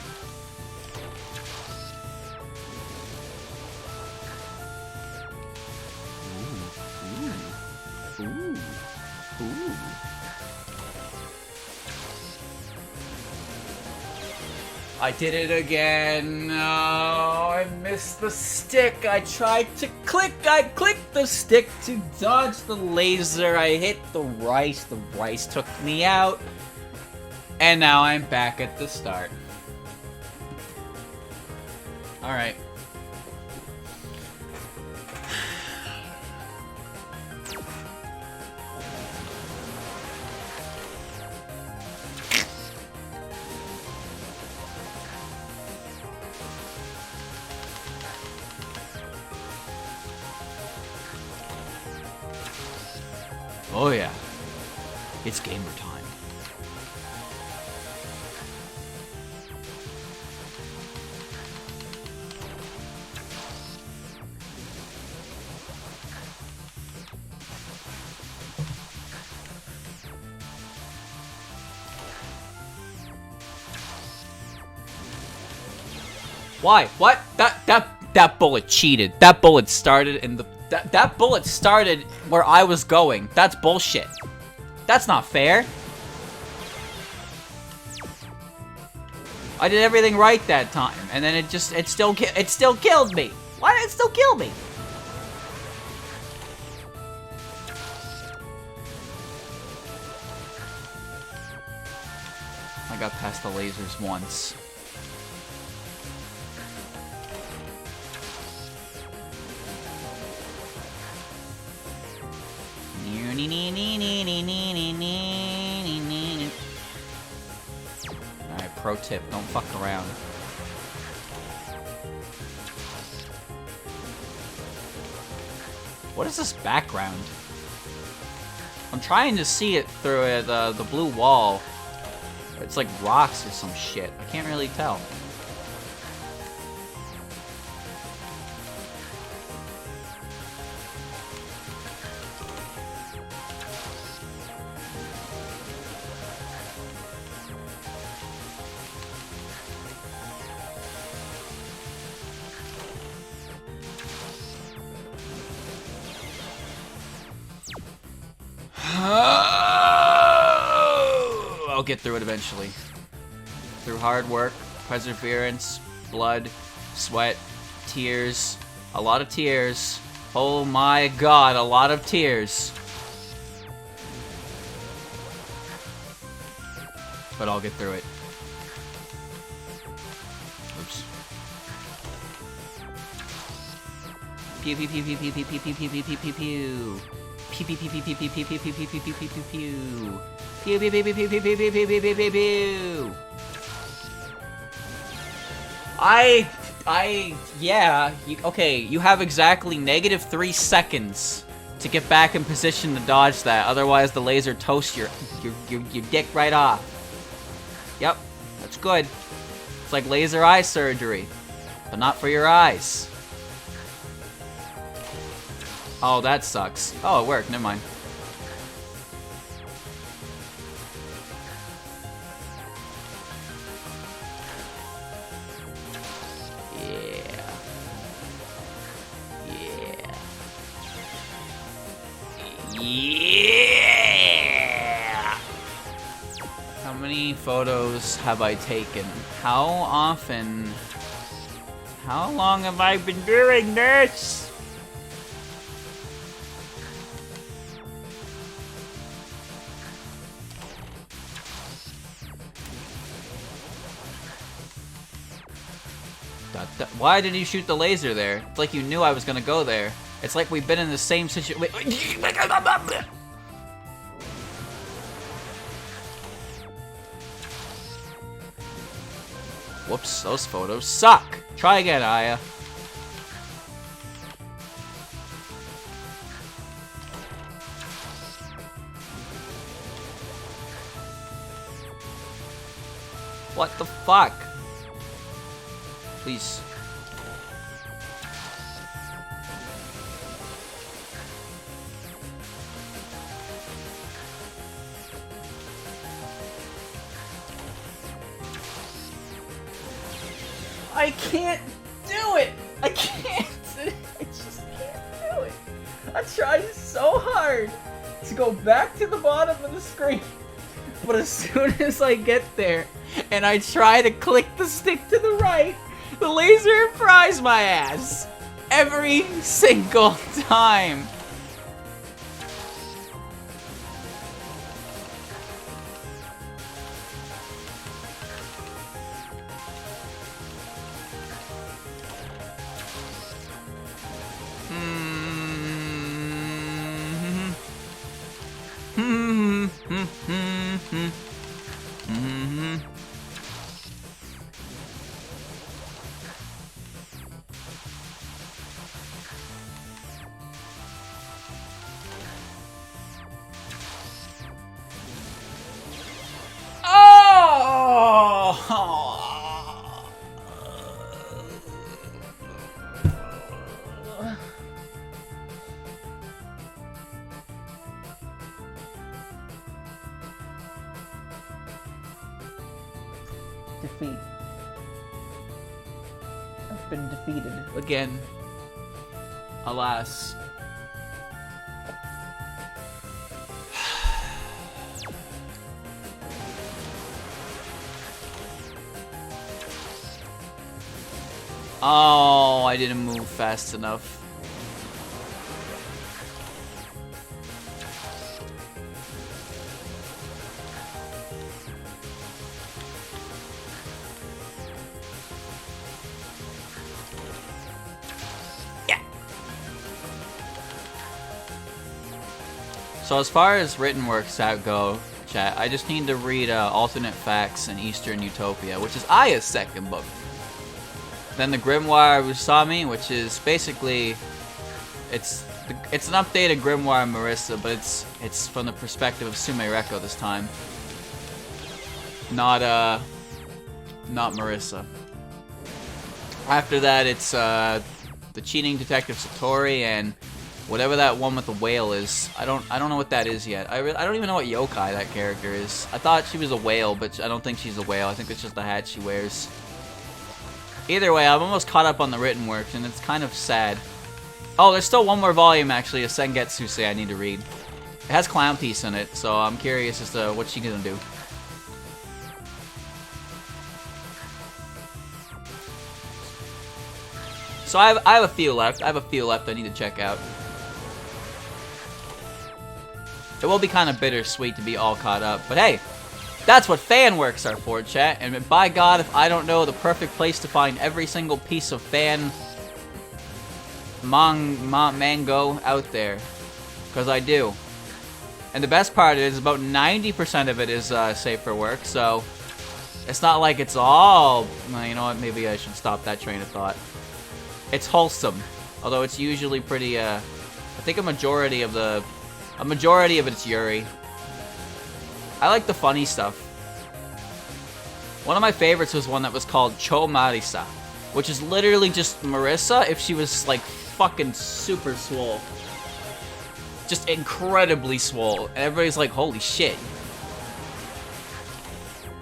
I did it again. No, I missed the stick. I tried to click. I clicked the stick to dodge the laser. I hit the rice. The rice took me out. And now I'm back at the start. Alright. Oh yeah, it's gamer time. Why? What? That bullet cheated. That bullet started in the... That bullet started where I was going. That's bullshit. That's not fair. I did everything right that time, and then it still killed me. Why did it still kill me? I got past the lasers once. Alright, pro tip, don't fuck around. What is this background? I'm trying to see it through the blue wall. It's like rocks or some shit. I can't really tell. I'll get through it eventually. Through hard work, perseverance, blood, sweat, tears, a lot of tears. Oh my god, a lot of tears. But I'll get through it. Oops. Pew pew pew pew pew pew pew pew pew pew pew pew pew. Pew pew pew pew pew pew pew pew pew pew pew pew pew pew. Pew pew pew pew pew pew pew pew pew pew pew pew. Yeah, okay, you have exactly -3 seconds to get back in position to dodge that, otherwise the laser toasts your dick right off. Yep, that's good. It's like laser eye surgery. But not for your eyes. Oh, that sucks. Oh, it worked. Never mind. Yeah. Yeah. Yeah! How many photos have I taken? How often? How long have I been doing this? Why did you shoot the laser there? It's like you knew I was gonna go there. It's like we've been in the same situation. Whoops, those photos suck. Try again, Aya. What the fuck? Please. I can't do it! I can't! I just can't do it! I tried so hard to go back to the bottom of the screen, but as soon as I get there and I try to click the stick to the right, the laser fries my ass! Every single time! Defeat. I've been defeated. Again. Alas. Oh, I didn't move fast enough. So as far as written works out go, chat, I just need to read Alternate Facts in Eastern Utopia, which is Aya's second book. Then the Grimoire Usami, which is basically, it's an updated Grimoire Marissa, but it's from the perspective of Sumereko this time, not Marissa. After that, it's the Cheating Detective Satori and whatever that one with the whale is. I don't know what that is yet. I don't even know what yokai that character is. I thought she was a whale, but I don't think she's a whale. I think it's just the hat she wears. Either way, I'm almost caught up on the written works, and it's kind of sad. Oh, there's still one more volume, actually, of Sengetsu I need to read. It has Clown Piece in it, so I'm curious as to what she's gonna do. So I have a few left. I need to check out. It will be kind of bittersweet to be all caught up, but hey, that's what fan works are for, chat. And by God, if I don't know the perfect place to find every single piece of fan mango out there, because I do. And the best part is about 90% of it is safe for work, so it's not like it's all. Well, you know what? Maybe I should stop that train of thought. It's wholesome, although it's usually pretty. I think a majority of it's Yuri. I like the funny stuff. One of my favorites was one that was called Cho Marisa, which is literally just Marissa if she was like fucking super swole. Just incredibly swole. And everybody's like, holy shit.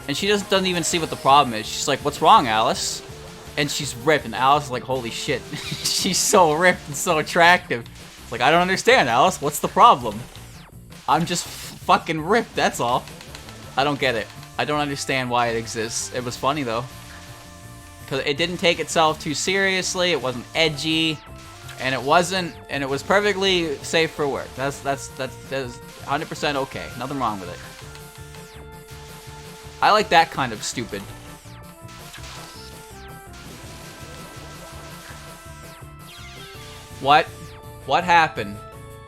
And she just doesn't even see what the problem is. She's like, what's wrong, Alice? And she's ripped, and Alice is like, holy shit. She's so ripped and so attractive. It's like, I don't understand, Alice. What's the problem? I'm just fucking ripped, that's all. I don't get it. I don't understand why it exists. It was funny, though. Because it didn't take itself too seriously. It wasn't edgy. And it was perfectly safe for work. That's 100% okay. Nothing wrong with it. I like that kind of stupid. What? What happened?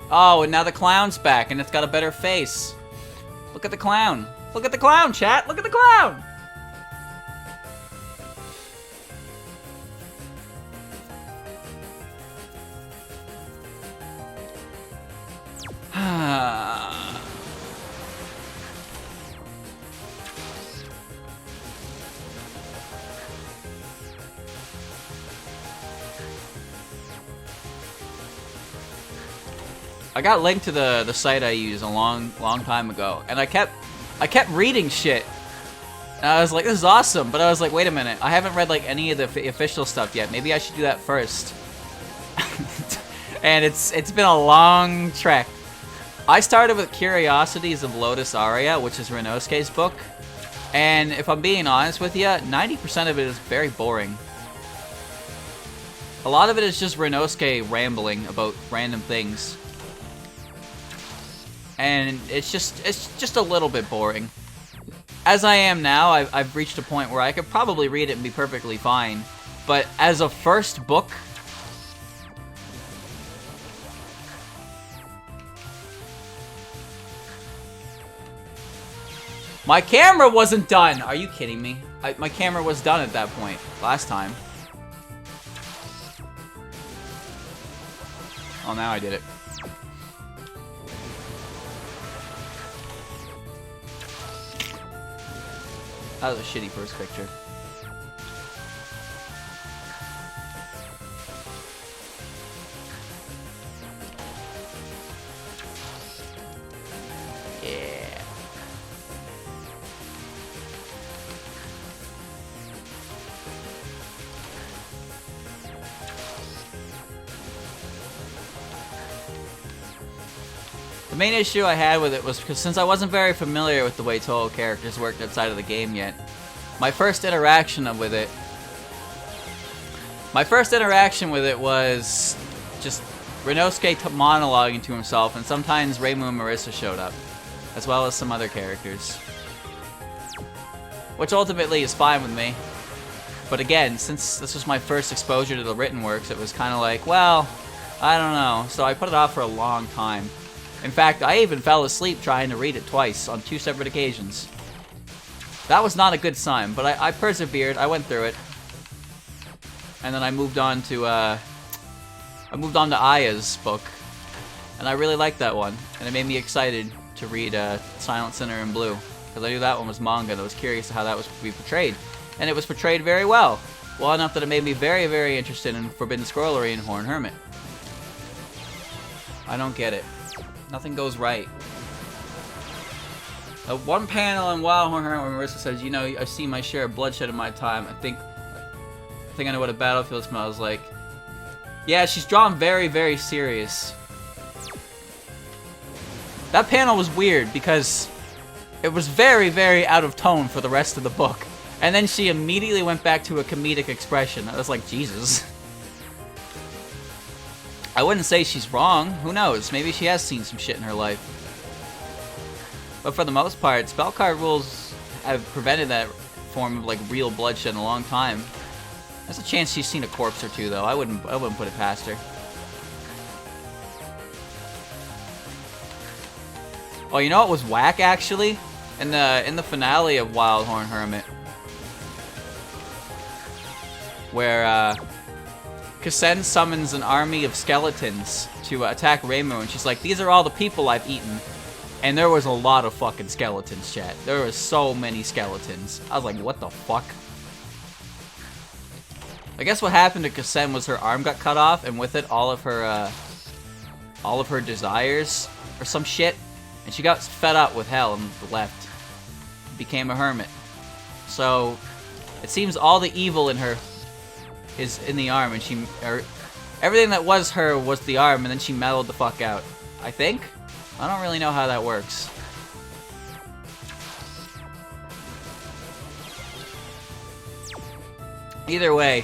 Oh, and now the clown's back, and it's got a better face. Look at the clown. Look at the clown, chat. Look at the clown. I got linked to the site I use a long time ago, and I kept reading shit. And I was like, this is awesome, but I was like, wait a minute, I haven't read like any of the official stuff yet. Maybe I should do that first. And it's been a long trek. I started with Curiosities of Lotus Aria, which is Renosuke's book, and if I'm being honest with you, 90% of it is very boring. A lot of it is just Renosuke rambling about random things. And it's just a little bit boring. As I am now, I've reached a point where I could probably read it and be perfectly fine. But as a first book, my camera wasn't done. Are you kidding me? My camera was done at that point last time. Oh, now I did it. That was a shitty first picture. Yeah. The main issue I had with it was because since I wasn't very familiar with the way Touhou characters worked outside of the game yet, my first interaction with it was just Renosuke monologuing to himself, and sometimes Reimu and Marissa showed up, as well as some other characters. Which ultimately is fine with me. But again, since this was my first exposure to the written works, it was kind of like, well, I don't know. So I put it off for a long time. In fact, I even fell asleep trying to read it twice on 2 separate occasions. That was not a good sign, but I persevered. I went through it. And then I moved on to Aya's book. And I really liked that one. And it made me excited to read Silent Sinner in Blue. Because I knew that one was manga, and I was curious how that was to be portrayed. And it was portrayed very well. Well enough that it made me very, very interested in Forbidden Scrollery and Horn Hermit. I don't get it. Nothing goes right. One panel in Wild Horn Hermit where Marissa says, you know, I've seen my share of bloodshed in my time. I think I know what a battlefield smells like. Yeah, she's drawn very, very serious. That panel was weird because it was very, very out of tone for the rest of the book. And then she immediately went back to a comedic expression. I was like, Jesus. I wouldn't say she's wrong. Who knows? Maybe she has seen some shit in her life. But for the most part, spell card rules have prevented that form of like real bloodshed in a long time. There's a chance she's seen a corpse or two, though. I wouldn't put it past her. Oh, you know what was whack actually? In the finale of Wild Horn Hermit, where Kasen summons an army of skeletons to attack Reimu, and she's like, these are all the people I've eaten. And there was a lot of fucking skeletons, chat. There was so many skeletons. I was like, what the fuck? I guess what happened to Kasen was her arm got cut off, and with it, all of her desires or some shit, and she got fed up with hell and left. Became a hermit. So it seems all the evil in her is in the arm, and everything that was her was the arm, and then she mellowed the fuck out. I think? I don't really know how that works. Either way,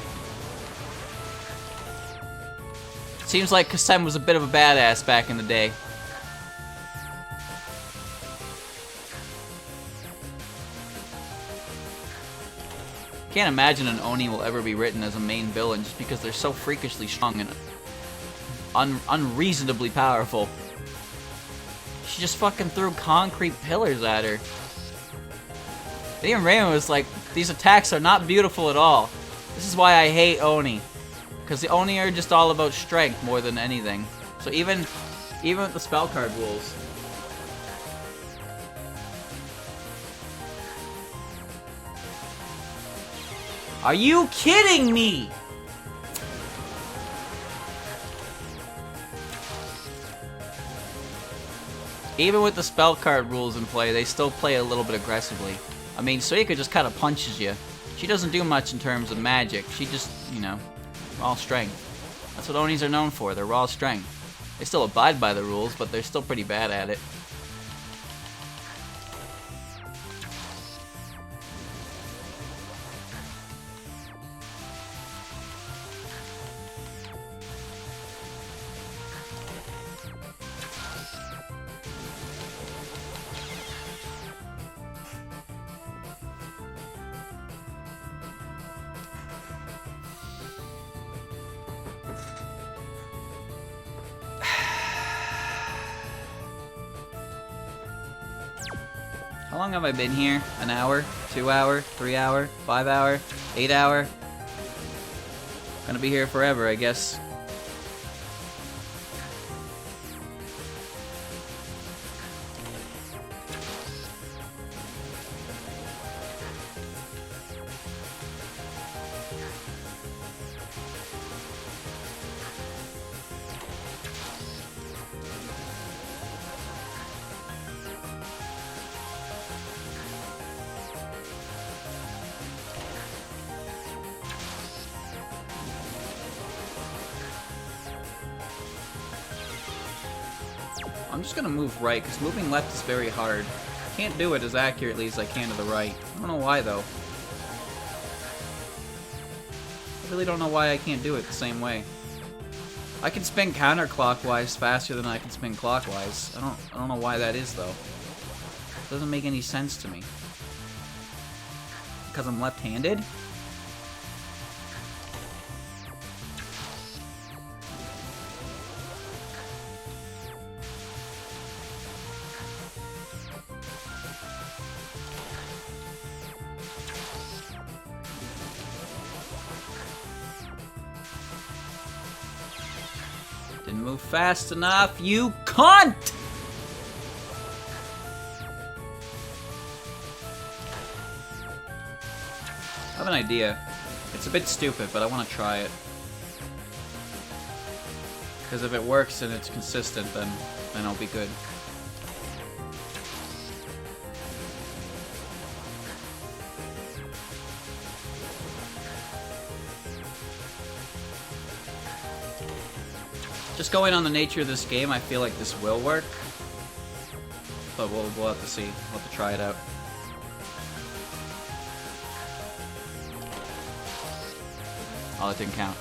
seems like Kasen was a bit of a badass back in the day. Can't imagine an Oni will ever be written as a main villain just because they're so freakishly strong and unreasonably powerful. She just fucking threw concrete pillars at her. And even Raymond was like, these attacks are not beautiful at all. This is why I hate Oni. Because the Oni are just all about strength more than anything. So even with the spell card rules. Are you kidding me? Even with the spell card rules in play, they still play a little bit aggressively. I mean, Suika just kind of punches you. She doesn't do much in terms of magic. She just, you know, raw strength. That's what Onis are known for, their raw strength. They still abide by the rules, but they're still pretty bad at it. How long have I been here? An hour? 2 hour? 3 hour? 5 hour? 8 hour? Gonna be here forever, I guess. I'm just gonna move right, because moving left is very hard. Can't do it as accurately as I can to the right. I don't know why, though. I really don't know why I can't do it the same way. I can spin counterclockwise faster than I can spin clockwise. I don't know why that is, though. It doesn't make any sense to me. Because I'm left-handed? Didn't move fast enough, you cunt! I have an idea. It's a bit stupid, but I want to try it. Because if it works and it's consistent, then I'll be good. Just going on the nature of this game, I feel like this will work. But we'll have to see. We'll have to try it out. Oh, it didn't count.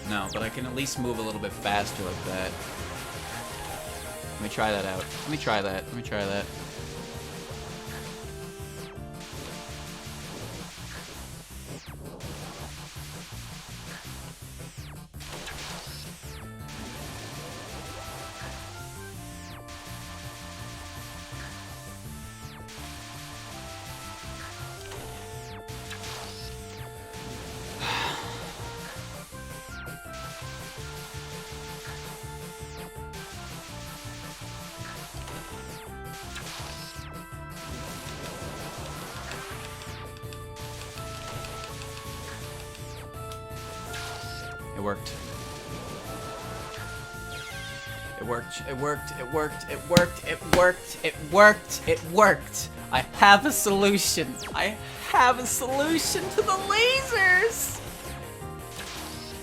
No, but I can at least move a little bit faster like that. Let me try that out. Let me try that. Let me try that. It worked. It worked. It worked. It worked. It worked. It worked. It worked. It worked. I have a solution. I have a solution to the lasers.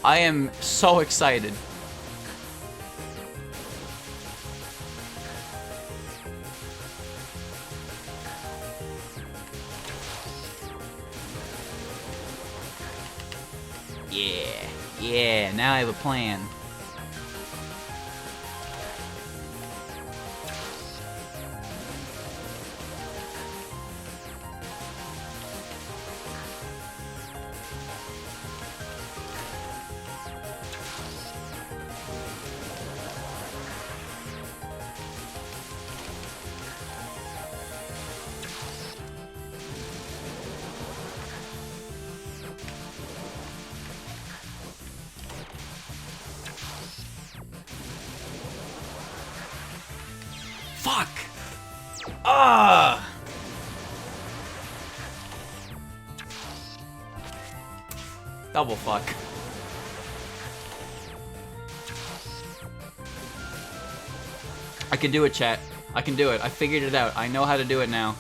I am so excited. Yeah. Yeah. Now I have a plan. Fuck! Ah! Double fuck. I can do it, chat. I can do it. I figured it out. I know how to do it now.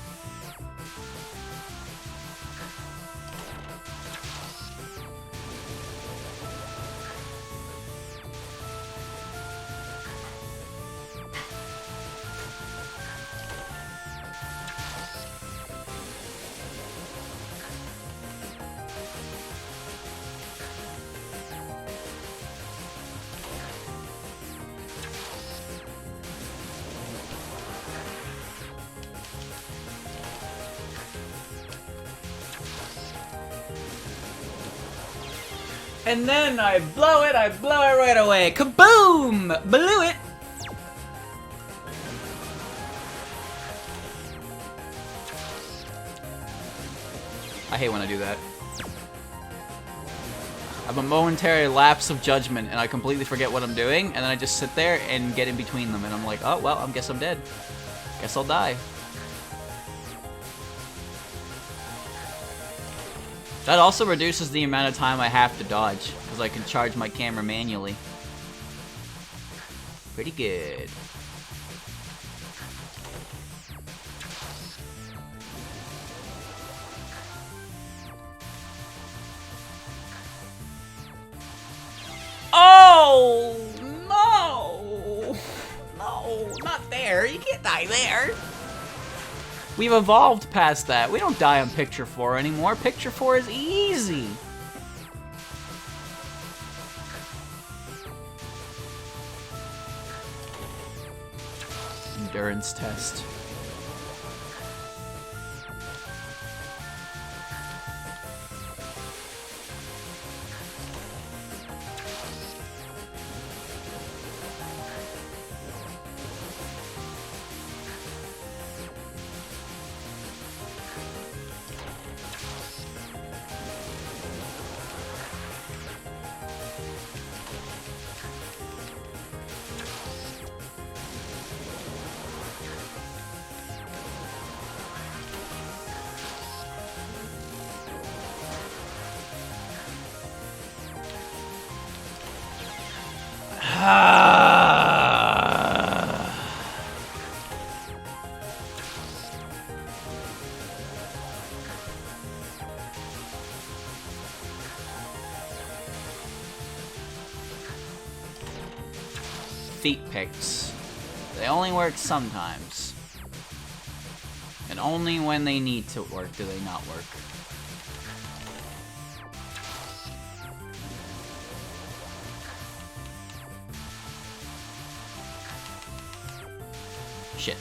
And then I blow it right away. Kaboom! Blew it! I hate when I do that. I have a momentary lapse of judgment and I completely forget what I'm doing, and then I just sit there and get in between them, and I'm like, oh, well, I guess I'm dead. Guess I'll die. That also reduces the amount of time I have to dodge, because I can charge my camera manually. Pretty good. Oh! No! No, not there. You can't die there. We've evolved past that. We don't die on Picture 4 anymore. Picture 4 is easy. Endurance test. Feet picks. They only work sometimes. And only when they need to work do they not work. Shit.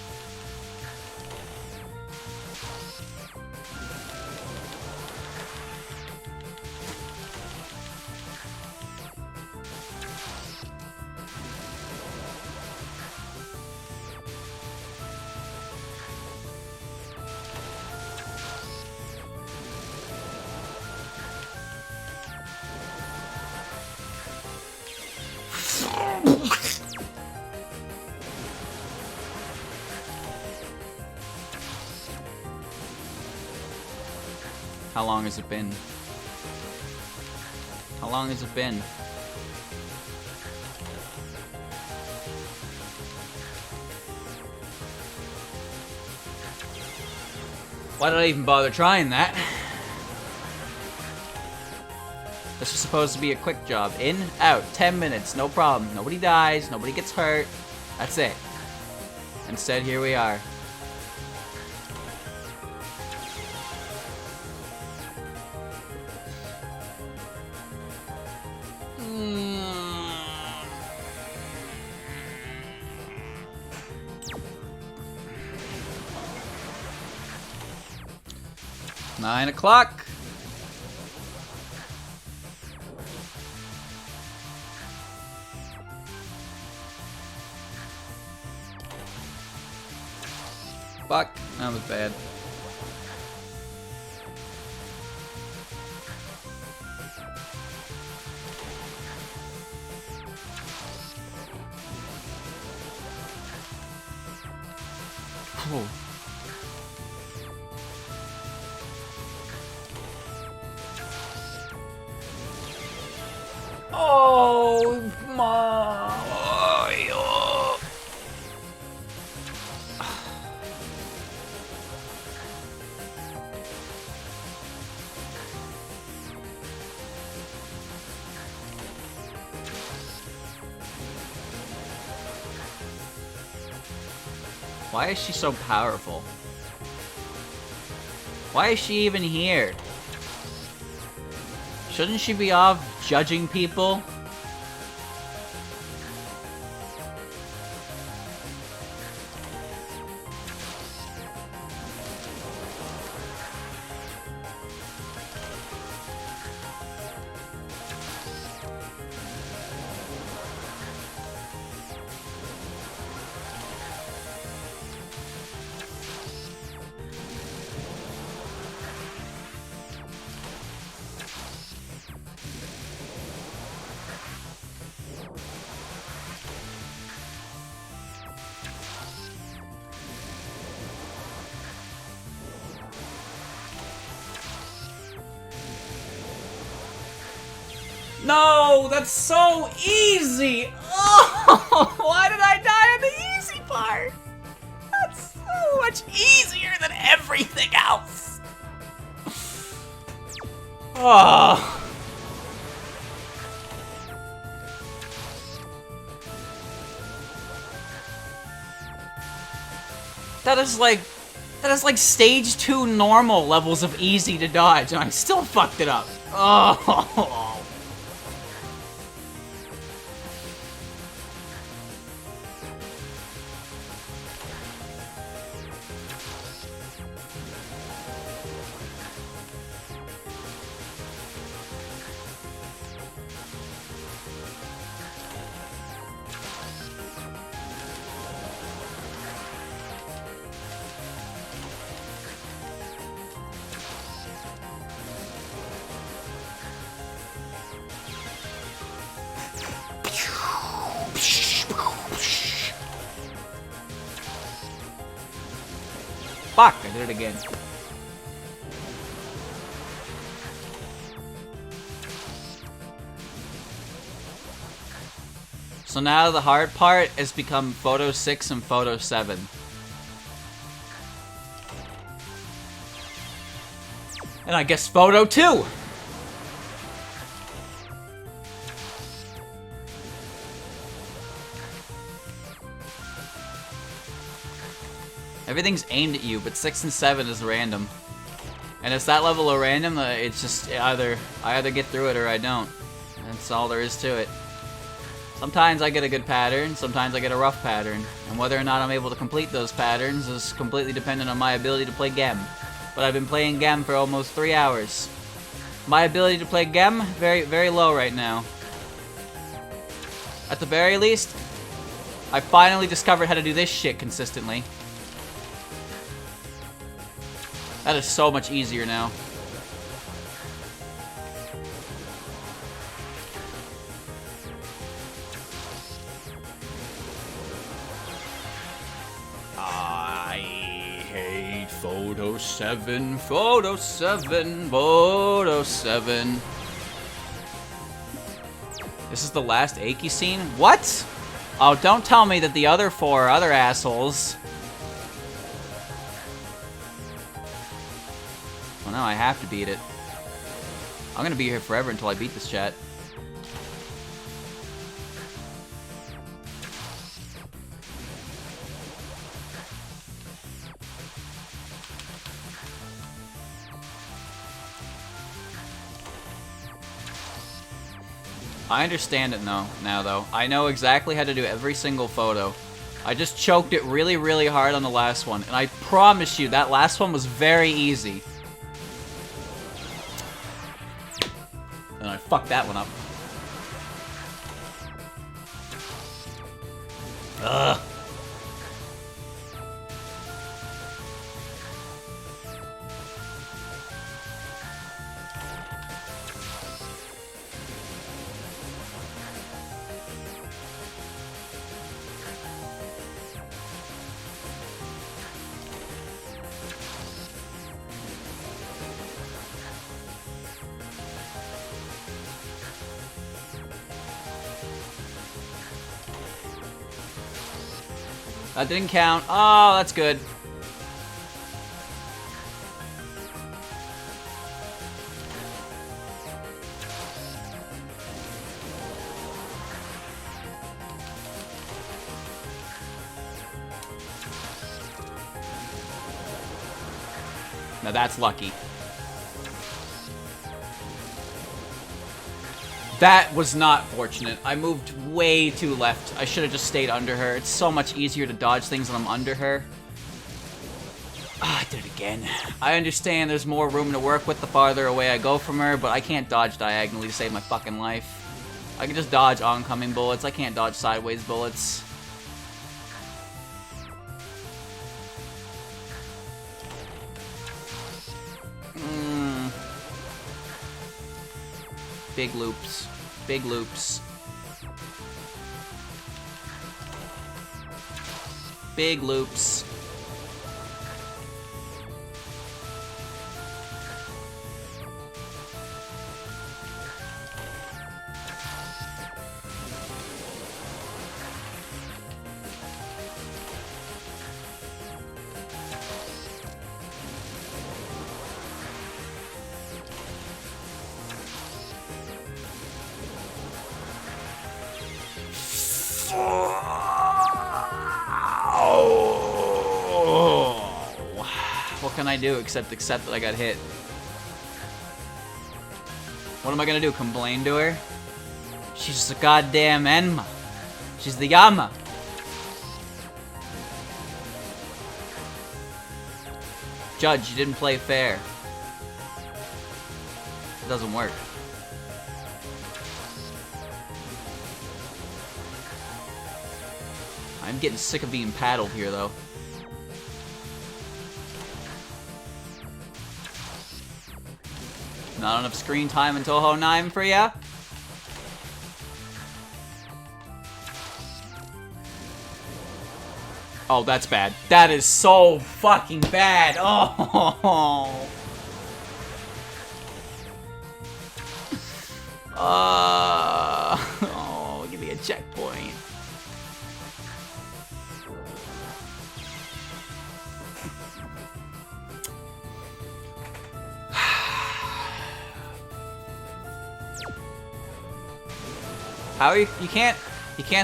How long has it been? How long has it been? Why did I even bother trying that? This was supposed to be a quick job. In, out, 10 minutes, no problem. Nobody dies, nobody gets hurt. That's it. Instead, here we are. Nine o'clock. Fuck, that was bad. Oh. Oh my! Why is she so powerful? Why is she even here? Shouldn't she be off judging people? No, that's so easy! Oh, why did I die on the easy part? That's so much easier than everything else! Oh. That is like stage 2 normal levels of easy to dodge, and I still fucked it up. Oh. Fuck, I did it again. So now the hard part has become Photo 6 and Photo 7. And I guess Photo 2! Everything's aimed at you, but 6 and 7 is random. And it's that level of random, it's just I either get through it or I don't. That's all there is to it. Sometimes I get a good pattern, sometimes I get a rough pattern. And whether or not I'm able to complete those patterns is completely dependent on my ability to play Gem. But I've been playing Gem for almost 3 hours. My ability to play Gem, very, very low right now. At the very least, I finally discovered how to do this shit consistently. That is so much easier now. I hate Photo 7, Photo 7, Photo 7. This is the last Aki scene? What? Oh, don't tell me that the other 4 are other assholes. no, I have to beat it. I'm gonna be here forever until I beat this chat. I understand it now, though. I know exactly how to do every single photo. I just choked it really, really hard on the last one, and I promise you, that last one was very easy. And I fucked that one up. Ugh. That didn't count. Oh, that's good. Now that's lucky. That was not fortunate. I moved way too left. I should have just stayed under her. It's so much easier to dodge things when I'm under her. Ah, I did it again. I understand there's more room to work with the farther away I go from her, but I can't dodge diagonally to save my fucking life. I can just dodge oncoming bullets. I can't dodge sideways bullets. Big loops. Big loops. Big loops. What can I do except accept that I got hit? What am I gonna do? Complain to her? She's the goddamn Enma. She's the Yama. Judge, you didn't play fair. It doesn't work. I'm getting sick of being paddled here, though. Not enough screen time in Touhou 9 for ya? Oh, that's bad. That is so fucking bad. Oh. Oh, give me a checkpoint. How are you can't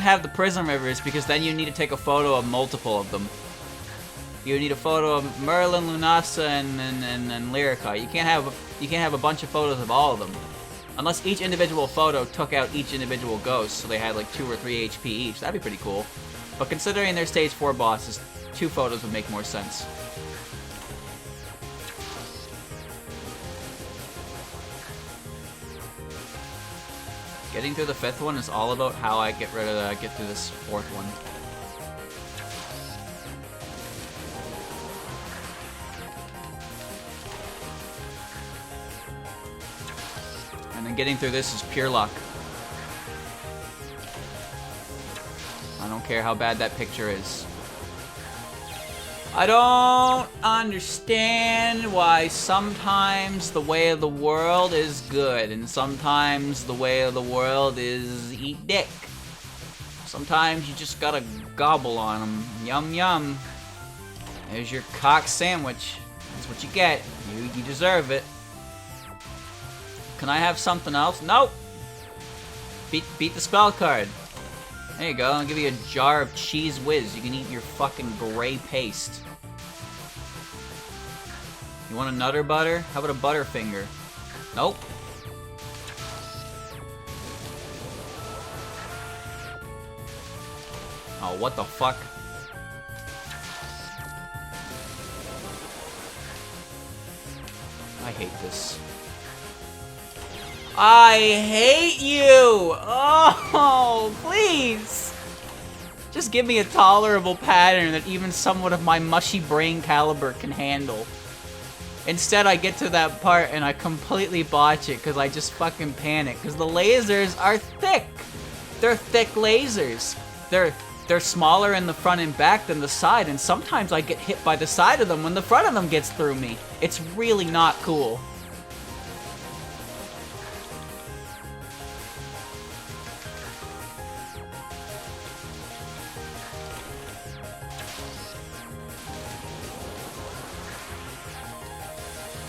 have the Prism Rivers because then you need to take a photo of multiple of them. You need a photo of Merlin, Lunasa, and Lyrica. You can't have a bunch of photos of all of them. Unless each individual photo took out each individual ghost, so they had like 2 or 3 HP each. That'd be pretty cool. But considering they're stage 4 bosses, 2 photos would make more sense. Getting through the 5th one is all about how I get through this 4th one. And then getting through this is pure luck. I don't care how bad that picture is. I don't understand why sometimes the way of the world is good and sometimes the way of the world is eat dick. Sometimes you just gotta gobble on them. Yum yum. There's your cock sandwich. That's what you get. You deserve it. Can I have something else? Nope. Beat the spell card. There you go. I'll give you a jar of cheese whiz. You can eat your fucking gray paste. You want a Nutter Butter? How about a Butterfinger? Nope. Oh, what the fuck? I hate this. I hate you! Oh, please! Just give me a tolerable pattern that even somewhat of my mushy brain caliber can handle. Instead, I get to that part and I completely botch it because I just fucking panic. Because the lasers are thick! They're thick lasers. They're smaller in the front and back than the side, and sometimes I get hit by the side of them when the front of them gets through me. It's really not cool.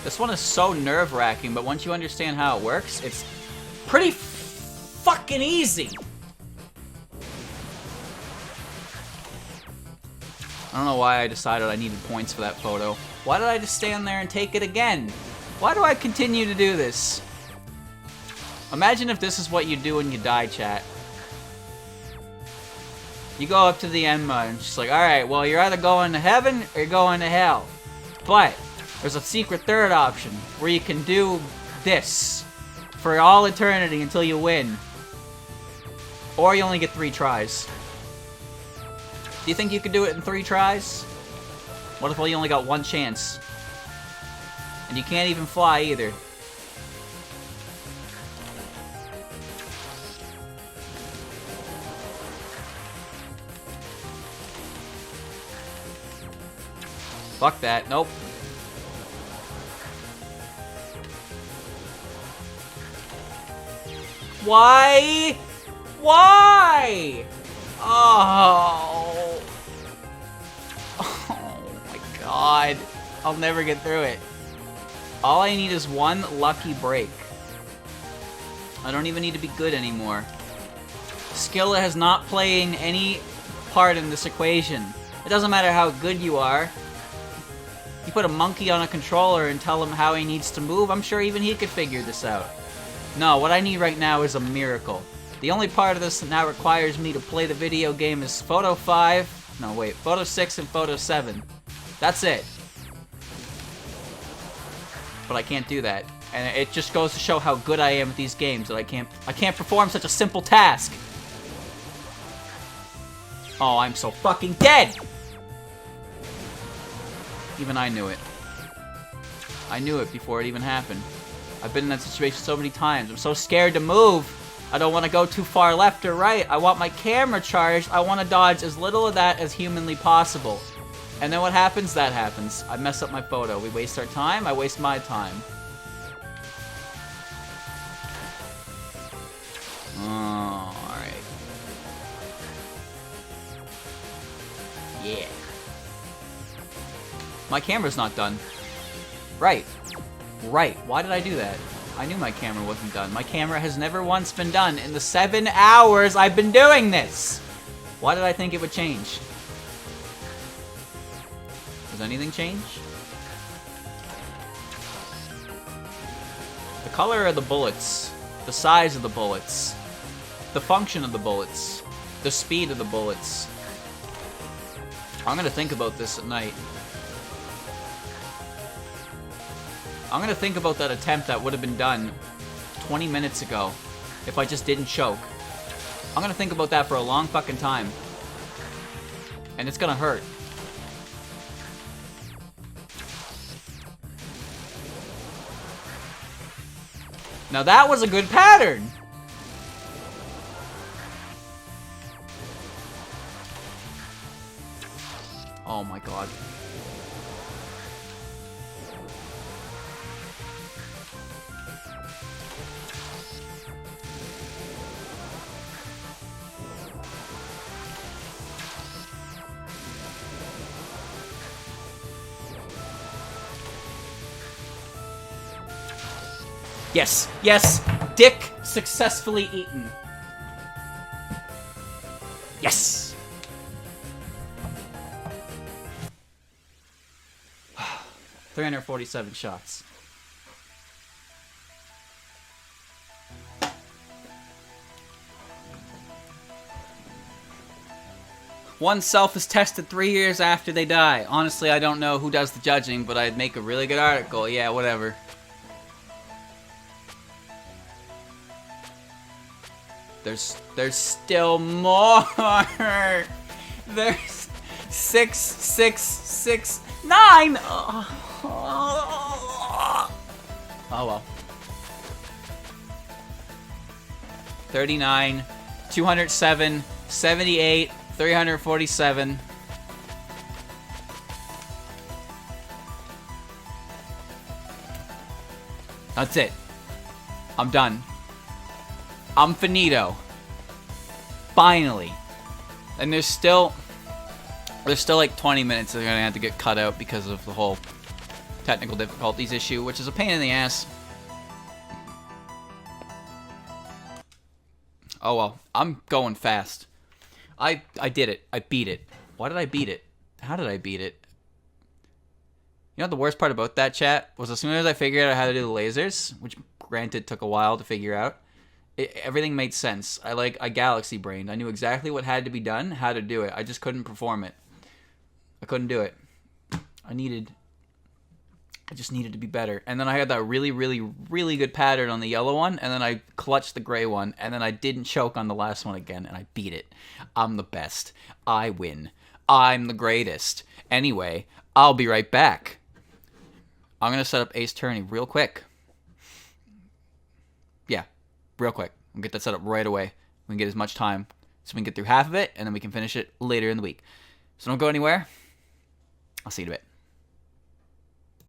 This one is so nerve-wracking, but once you understand how it works, it's pretty fucking easy. I don't know why I decided I needed points for that photo. Why did I just stand there and take it again? Why do I continue to do this? Imagine if this is what you do when you die, chat. You go up to the end mode and just like, alright, well, you're either going to heaven or you're going to hell. But there's a secret third option where you can do this for all eternity until you win. Or you only get 3 tries. Do you think you could do it in 3 tries? What if you only got 1 chance? And you can't even fly either. Fuck that, nope. Why? Why? Oh. Oh my god. I'll never get through it. All I need is 1 lucky break. I don't even need to be good anymore. Skill has not playing any part in this equation. It doesn't matter how good you are. You put a monkey on a controller and tell him how he needs to move, I'm sure even he could figure this out. No, what I need right now is a miracle. The only part of this that now requires me to play the video game is Photo 5, no wait, Photo 6 and Photo 7. That's it. But I can't do that. And it just goes to show how good I am at these games that I can't perform such a simple task. Oh, I'm so fucking dead! Even I knew it. I knew it before it even happened. I've been in that situation so many times. I'm so scared to move. I don't want to go too far left or right. I want my camera charged. I want to dodge as little of that as humanly possible. And then what happens? That happens. I mess up my photo. We waste our time. I waste my time. Oh, alright. Yeah. My camera's not done. Right. Right. Why did I do that? I knew my camera wasn't done. My camera has never once been done in the 7 hours I've been doing this! Why did I think it would change? Does anything change? The color of the bullets, the size of the bullets, the function of the bullets, the speed of the bullets. I'm gonna think about this at night. I'm gonna think about that attempt that would have been done 20 minutes ago if I just didn't choke. I'm gonna think about that for a long fucking time. And it's gonna hurt. Now that was a good pattern! Oh my god. Yes, yes! Dick successfully eaten. Yes! 347 shots. Oneself is tested 3 years after they die. Honestly, I don't know who does the judging, but I'd make a really good article. Yeah, whatever. There's still more. There's 6, 6, 6, 9. Oh well. 39, 207, 78, 347. That's it. I'm done. I'm finito. Finally. And there's still like 20 minutes that are gonna have to get cut out because of the whole technical difficulties issue, which is a pain in the ass. Oh well, I'm going fast. I did it. I beat it. Why did I beat it? How did I beat it? You know what the worst part about that, chat, was as soon as I figured out how to do the lasers, which granted took a while to figure out, everything made sense. I galaxy brained. I knew exactly what had to be done, how to do it. I just couldn't perform it. I couldn't do it. I just needed to be better. And then I had that really, really, really good pattern on the yellow one, and then I clutched the gray one, and then I didn't choke on the last one again, and I beat it. I'm the best. I win. I'm the greatest. Anyway, I'll be right back. I'm going to set up Ace Attorney real quick. Yeah, real quick. We'll get that set up right away. We can get as much time so we can get through half of it, and then we can finish it later in the week. So don't go anywhere. I'll see you in a bit.